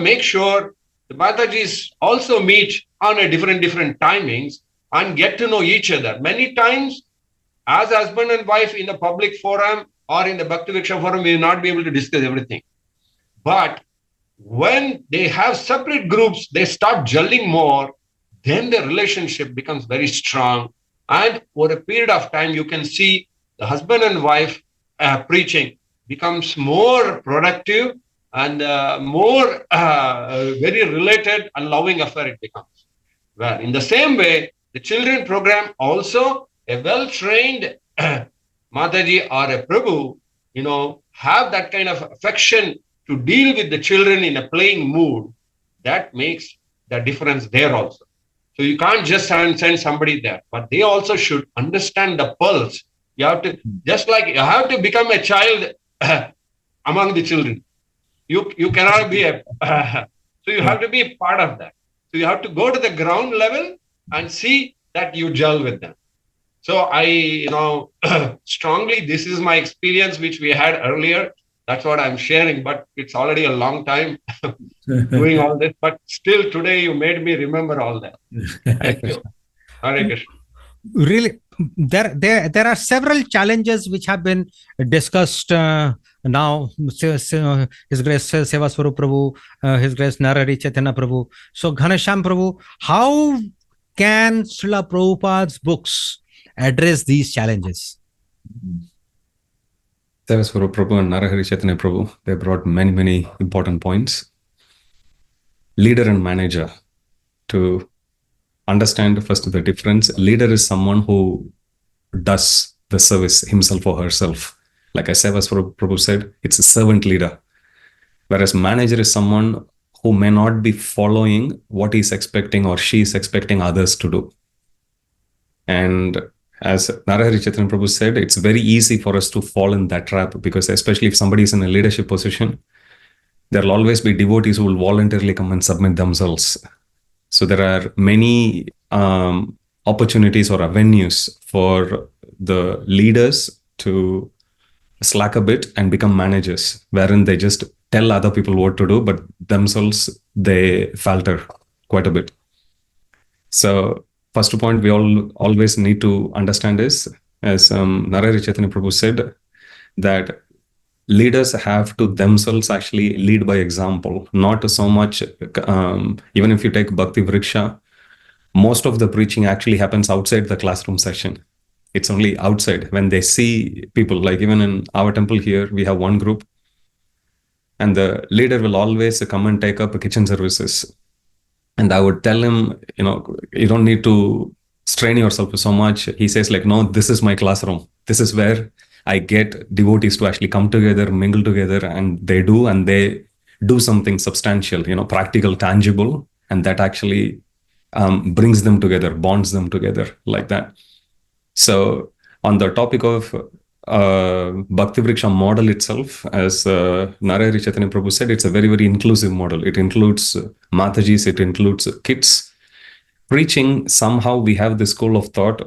make sure the Matajis also meet on a different timings and get to know each other. Many times, as husband and wife in the public forum or in the Bhakti Vriksha forum, we will not be able to discuss everything. But when they have separate groups, they start gelling more, then the relationship becomes very strong. And over a period of time, you can see the husband and wife preaching becomes more productive and more very related and loving affair it becomes. Well, in the same way, the children program also, a well-trained Mataji or a Prabhu, have that kind of affection to deal with the children in a playing mood. That makes the difference there also. So you can't just send somebody there, but they also should understand the pulse. You have to, just like you have to become a child among the children. You cannot be so you have to be a part of that. So you have to go to the ground level and see that you gel with them. So I, strongly, this is my experience, which we had earlier. That's what I'm sharing, but it's already a long time doing all this. But still today, you made me remember all that. Thank you. Hare Krishna. Really, there are several challenges which have been discussed now. His Grace Seva Swarup Prabhu, His Grace Narari Chaitanya Prabhu. So Ghanasham Prabhu, how can Srila Prabhupada's books address these challenges? Seva Swarup Prabhu and Narahari Chaitanya Prabhu, they brought many important points. Leader and manager, to understand first the difference. Leader is someone who does the service himself or herself. Like Seva Swarup Prabhu said, it's a servant leader. Whereas manager is someone who may not be following what he's expecting or she is expecting others to do. And as Narahari Chaitanya Prabhu said, it's very easy for us to fall in that trap, because especially if somebody is in a leadership position, there will always be devotees who will voluntarily come and submit themselves. So there are many opportunities or avenues for the leaders to slack a bit and become managers, wherein they just tell other people what to do, but themselves, they falter quite a bit. So first point we always need to understand is, as Narahari Chaitanya Prabhu said, that leaders have to themselves actually lead by example, not so much, even if you take Bhakti Vriksha, most of the preaching actually happens outside the classroom session. It's only outside when they see people, like even in our temple here, we have one group and the leader will always come and take up kitchen services. And I would tell him, you don't need to strain yourself so much. He says like, no, this is my classroom. This is where I get devotees to actually come together, mingle together, and they do something substantial, practical, tangible, and that actually brings them together, bonds them together like that. So on the topic of Bhakti Vriksha model itself, as Narayana Chaitanya Prabhu said, it's a very, very inclusive model. It includes Matajis, it includes kids. Preaching, somehow we have this school of thought.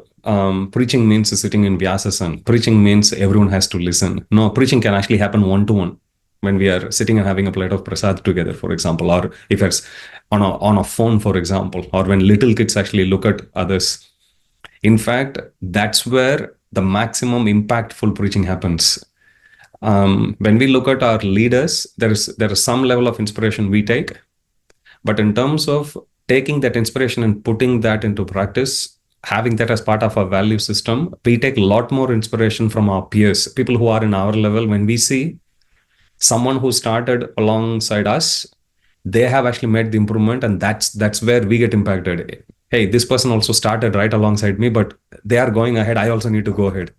Preaching means sitting in Vyasasan. Preaching means everyone has to listen. No, preaching can actually happen one-to-one when we are sitting and having a plate of prasad together, for example, or if it's on a phone, for example, or when little kids actually look at others. In fact, that's where the maximum impactful preaching happens. When we look at our leaders, there is some level of inspiration we take, but in terms of taking that inspiration and putting that into practice, having that as part of our value system, we take a lot more inspiration from our peers, people who are in our level. When we see someone who started alongside us, they have actually made the improvement, and that's where we get impacted. Hey, this person also started right alongside me, but they are going ahead. I also need to go ahead.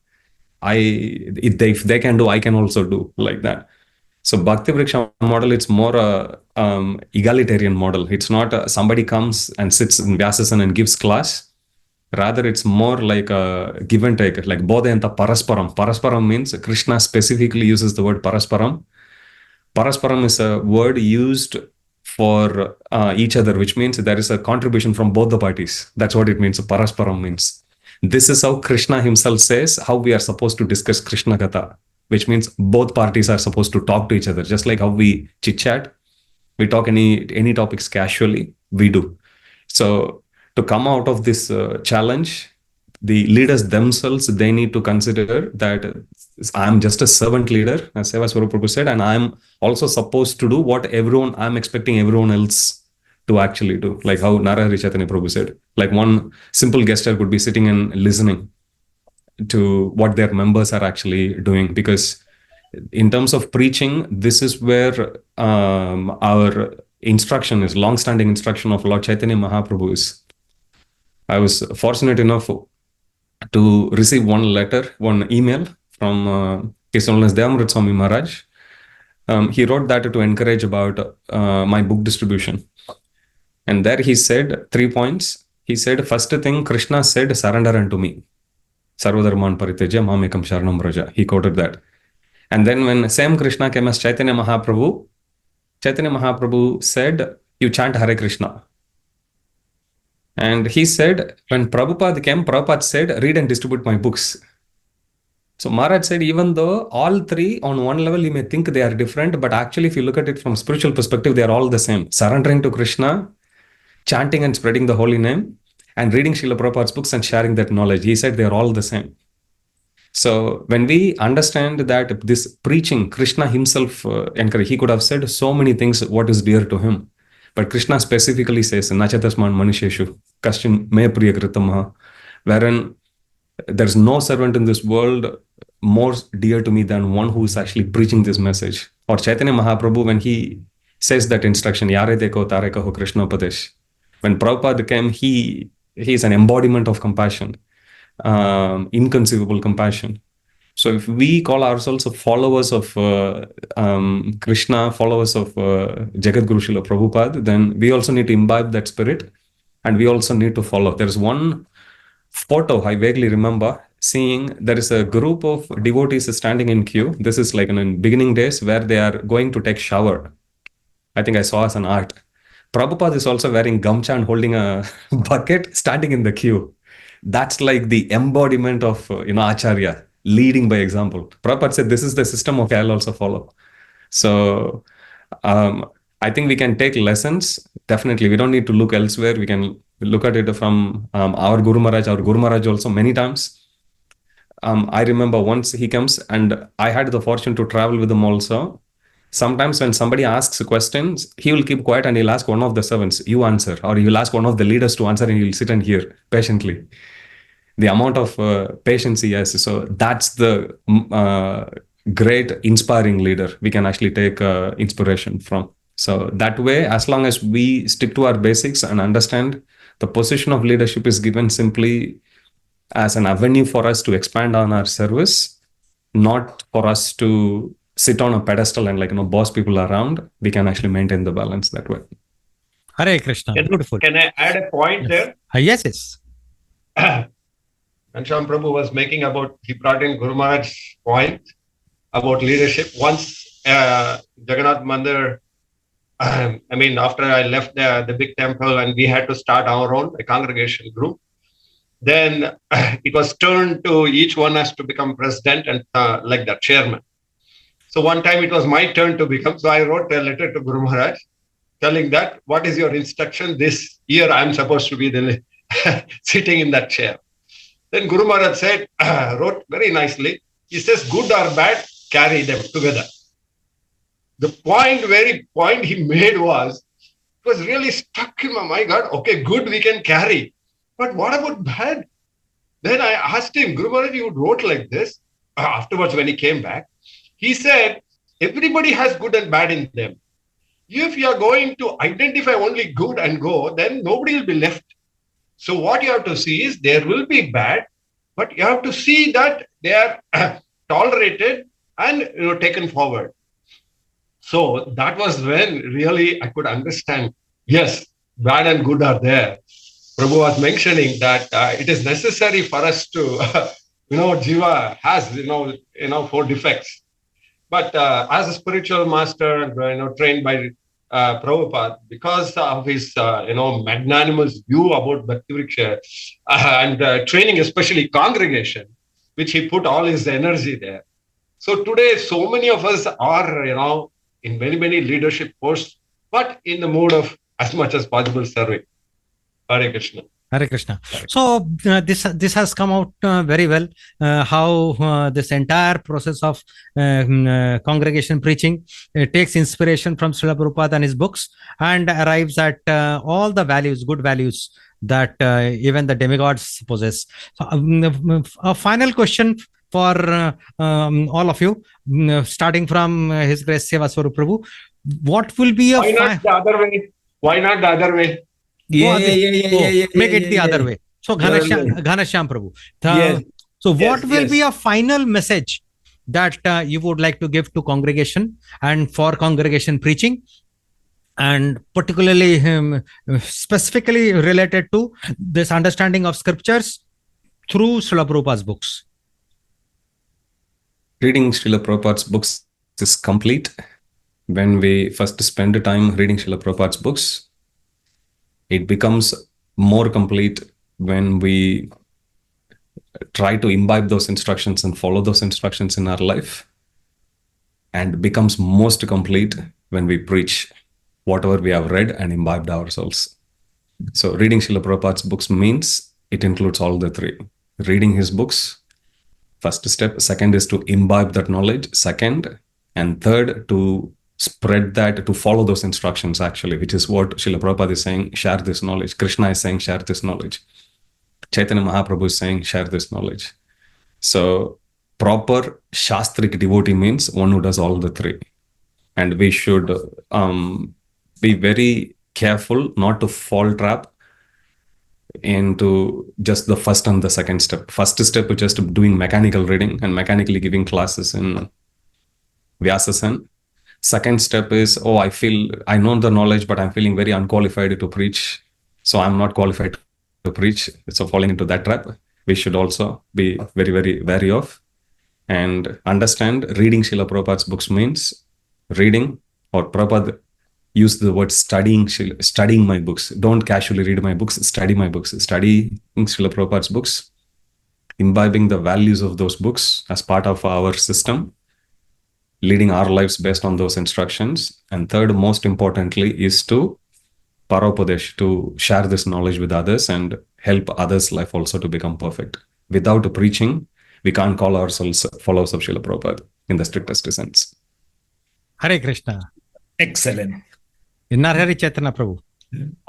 If they can do, I can also do, like that. So Bhakti Vriksha model, it's more a egalitarian model. It's not somebody comes and sits in Vyasasan and gives class. Rather, it's more like a give and take, like Bodhayanta Parasparam. Parasparam means Krishna specifically uses the word Parasparam. Parasparam is a word used for each other, which means there is a contribution from both the parties. That's what it means. Parasparam means. This is how Krishna himself says how we are supposed to discuss Krishna Katha, which means both parties are supposed to talk to each other. Just like how we chit-chat, we talk any topics casually, we do. So to come out of this challenge, the leaders themselves, they need to consider that I'm just a servant leader, as Srila Prabhupada said, and I'm also supposed to do what I'm expecting everyone else to actually do. Like how Narayana Chaitanya Prabhu said, like one simple gesture could be sitting and listening to what their members are actually doing. Because in terms of preaching, this is where our instruction is, long-standing instruction of Lord Chaitanya Mahaprabhu is. I was fortunate enough to receive one email from His Holiness Devamrit Swami Maharaj. He wrote that to encourage about my book distribution. And there he said 3 points. He said, first thing, Krishna said, surrender unto me. Sarvadharman parityaja mamekam sharanam vraja. He quoted that. And then when same Krishna came as Chaitanya Mahaprabhu said, you chant Hare Krishna. And he said, when Prabhupada came, Prabhupada said, read and distribute my books. So Maharaj said, even though all three on one level, you may think they are different, but actually if you look at it from spiritual perspective, they are all the same. Surrendering to Krishna, chanting and spreading the holy name, and reading Srila Prabhupada's books and sharing that knowledge. He said they are all the same. So when we understand that this preaching, Krishna himself encouraged, he could have said so many things, what is dear to him. But Krishna specifically says, Nachatasman Manisheshu, Kaschin Mayapur Kritamaha, wherein there's no servant in this world more dear to me than one who is actually preaching this message. Or Chaitanya Mahaprabhu, when he says that instruction, Yare Deko Tare Kaho Krishna Upadesh. When Prabhupada came, he is an embodiment of compassion, inconceivable compassion. So if we call ourselves followers of Krishna, followers of Jagadguru Srila Prabhupada, then we also need to imbibe that spirit, and we also need to follow. There's one photo I vaguely remember seeing. There is a group of devotees standing in queue. This is like in beginning days where they are going to take shower. I think I saw as an art. Prabhupada is also wearing gamcha and holding a bucket, standing in the queue. That's like the embodiment of Acharya, leading by example. Prabhupada said, this is the system of I'll also follow. So I think we can take lessons. Definitely, we don't need to look elsewhere. We can look at it from our Guru Maharaj also many times. I remember once he comes, and I had the fortune to travel with him also. Sometimes when somebody asks questions, he will keep quiet and he'll ask one of the servants, you answer, or he will ask one of the leaders to answer, and he'll sit and hear patiently. The amount of patience he has. So that's the great inspiring leader we can actually take inspiration from. So that way, as long as we stick to our basics and understand the position of leadership is given simply as an avenue for us to expand on our service, not for us to sit on a pedestal and boss people around, we can actually maintain the balance that way. Hare Krishna. Beautiful. Can I add a point there? Yes. Ghanshyam Prabhu was making about, he brought in Guru Maharaj's point about leadership. Once Jagannath Mandir, after I left the big temple and we had to start our own, a congregation group, then it was turned to each one has to become president and like the chairman. So one time it was my turn to become, so I wrote a letter to Guru Maharaj telling that, what is your instruction? This year I'm supposed to be the sitting in that chair. Then Guru Maharaj said, wrote very nicely, he says, good or bad, carry them together. The point he made was, it was really stuck in my mind. God, okay, good, we can carry. But what about bad? Then I asked him, Guru Maharaj, you wrote like this. Afterwards, when he came back, he said, everybody has good and bad in them. If you are going to identify only good and go, then nobody will be left. So what you have to see is there will be bad, but you have to see that they are tolerated and taken forward. So that was when really I could understand, yes, bad and good are there. Prabhu was mentioning that it is necessary for us to, Jiva has, 4 defects. But as a spiritual master, trained by Prabhupada, because of his, magnanimous view about Bhakti Vriksha and training, especially congregation, which he put all his energy there. So today, so many of us are, in many, many leadership posts, but in the mood of as much as possible serving. Hare Krishna. Hare Krishna. So this has come out very well, how this entire process of congregation preaching takes inspiration from Srila Prabhupada and his books and arrives at all the values, good values that even the demigods possess. So, a final question for all of you, starting from His Grace Seva Swarup Prabhu. What will be a... Why not the other way? Why not the other way? Make it the other way. So Ghanashyam Prabhu. So what will be a final message that you would like to give to congregation and for congregation preaching, and particularly specifically related to this understanding of scriptures through Srila Prabhupada's books? Reading Srila Prabhupada's books is complete when we first spend the time reading Srila Prabhupada's books. It becomes more complete when we try to imbibe those instructions and follow those instructions in our life, and becomes most complete when we preach whatever we have read and imbibed ourselves. So reading Srila Prabhupada's books means it includes all the 3. Reading his books, first step. Second is to imbibe that knowledge. Second, and third, to spread that, to follow those instructions actually, which is what Srila Prabhupada is saying, share this knowledge. Krishna is saying, share this knowledge. Chaitanya Mahaprabhu is saying, share this knowledge. So proper Shastric devotee means one who does all the 3. And we should be very careful not to fall trap into just the first and the second step. First step is just doing mechanical reading and mechanically giving classes in Vyasasan. Second step is, I know the knowledge, but I'm feeling very unqualified to preach. So I'm not qualified to preach. So falling into that trap, we should also be very, very wary of, and understand reading Srila Prabhupada's books means reading, or Prabhupada used the word studying my books. Don't casually read my books, study my books. Studying Srila Prabhupada's books, imbibing the values of those books as part of our system, leading our lives based on those instructions. And third, most importantly, is to Paropadesh, to share this knowledge with others and help others' life also to become perfect. Without preaching, we can't call ourselves followers of Srila Prabhupada in the strictest sense. Hare Krishna. Excellent. Narhari Chaitanya Prabhu.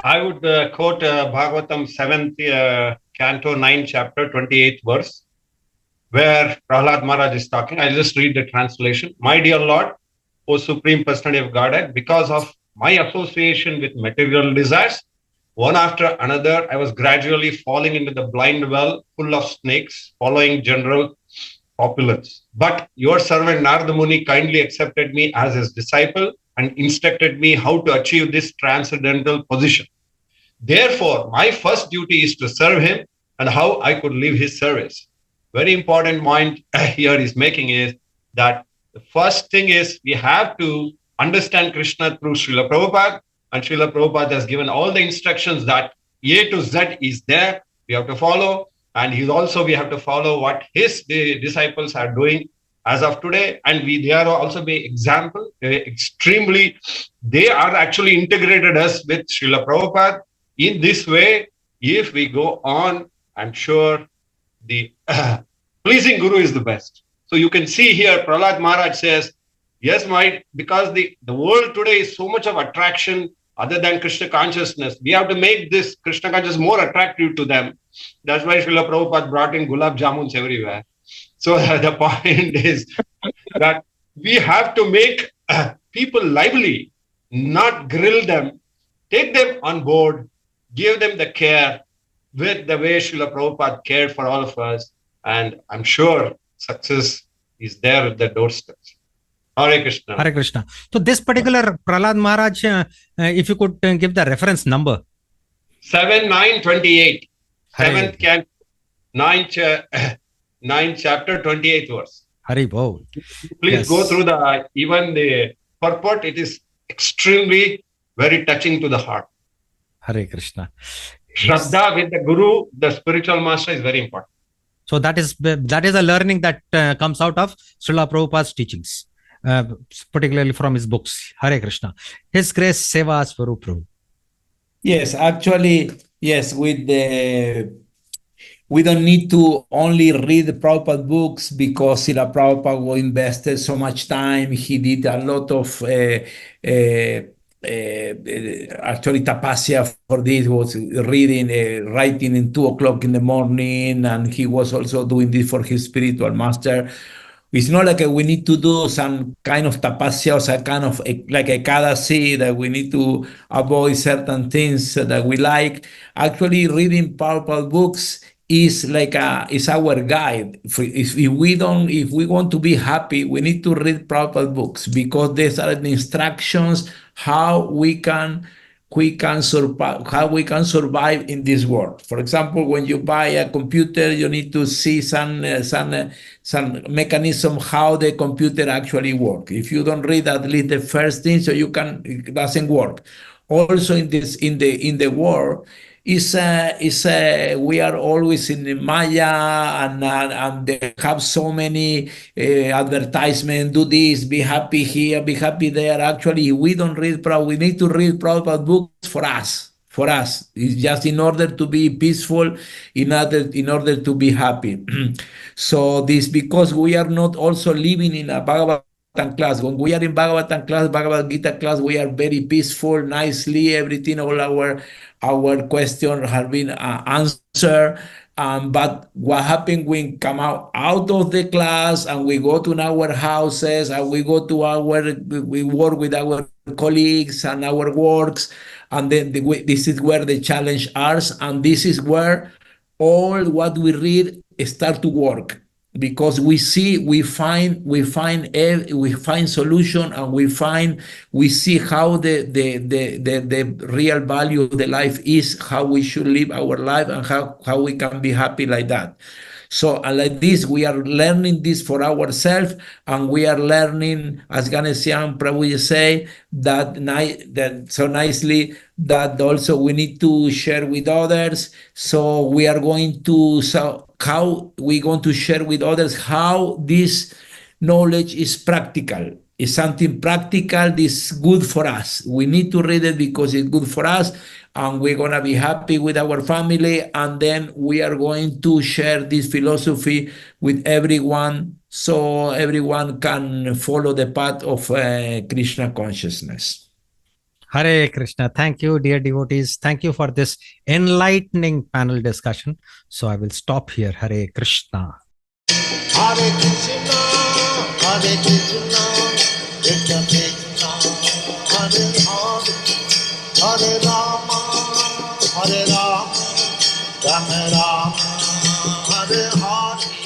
I would quote Bhagavatam 7th canto 9 chapter 28th verse, where Prahlad Maharaj is talking. I'll just read the translation. My dear Lord, O Supreme Personality of Godhead, because of my association with material desires, one after another, I was gradually falling into the blind well full of snakes, following general opulence. But your servant Narada Muni kindly accepted me as his disciple and instructed me how to achieve this transcendental position. Therefore, my first duty is to serve him and how I could live his service. Very important point here is making is that the first thing is we have to understand Krishna through Srila Prabhupada, and Srila Prabhupada has given all the instructions that A to Z is there. We have to follow, and we have to follow what his disciples are doing as of today, and they are also be example extremely. They are actually integrated us with Srila Prabhupada. In this way, if we go on, I'm sure the pleasing Guru is the best. So you can see here, Prahlad Maharaj says, yes, because the world today is so much of attraction other than Krishna consciousness. We have to make this Krishna consciousness more attractive to them. That's why Srila Prabhupada brought in gulab jamuns everywhere. So the point is that we have to make people lively, not grill them, take them on board, give them the care with the way Srila Prabhupada cared for all of us. And I'm sure success is there at the doorsteps. Hare Krishna. Hare Krishna. So this particular Prahlad Maharaj, if you could give the reference number. 7:9:28. 7th can 9th chapter 28th verse. Hari Bol. Please go through even the purport. It is extremely very touching to the heart. Hare Krishna. Shraddha with the Guru, the spiritual master, is very important. So that is a learning that comes out of Srila Prabhupada's teachings, particularly from his books. Hare Krishna. His Grace Seva Swarup Prabhu. Yes, actually, yes, we don't need to only read the Prabhupada books because Srila Prabhupada invested so much time. He did a lot of actually tapasya for this, was writing in 2 o'clock in the morning, and he was also doing this for his spiritual master. It's not like we need to do some kind of tapasya or some kind of like a ekadasi that we need to avoid certain things that we like. Actually, reading Prabhupada books is like is our guide. If we want to be happy, we need to read Prabhupada books because these are the instructions how we can survive in this world. For example, when you buy a computer, you need to see some mechanism how the computer actually works. If you don't read at least the first thing, so it doesn't work. Also in the world, we are always in the Maya, and they have so many advertisements. Do this, be happy here, be happy there. Actually, we don't read Prabhupada. We need to read Prabhupada books for us. It's just in order to be peaceful, in order to be happy. So this because we are not also living in a Bhagavad class. When we are in Bhagavatam class, Bhagavad Gita class, we are very peaceful, nicely, everything, all our questions have been answered. But what happened when we come out of the class and we go to our houses and we work with our colleagues and our works, and then this is where the challenge is, and this is where all what we read start to work. Because we find solution, and we see how the real value of the life is, how we should live our life, and how we can be happy like that. So like this, we are learning this for ourselves, and we are learning, as Ganesian Prabhu say, that so nicely, that also we need to share with others. So we are going to how we're going to share with others how this knowledge is practical. It's something practical. This is good for us. We need to read it because it's good for us, and we're going to be happy with our family, and then we are going to share this philosophy with everyone, so everyone can follow the path of Krishna consciousness. Hare Krishna. Thank you, dear devotees. Thank you for this enlightening panel discussion. So I will stop here. Hare Krishna. Hare Krishna, Hare Krishna, Krishna Krishna, Hare Hare, Hare Rama, Hare Rama, Rama Rama, Hare Hare.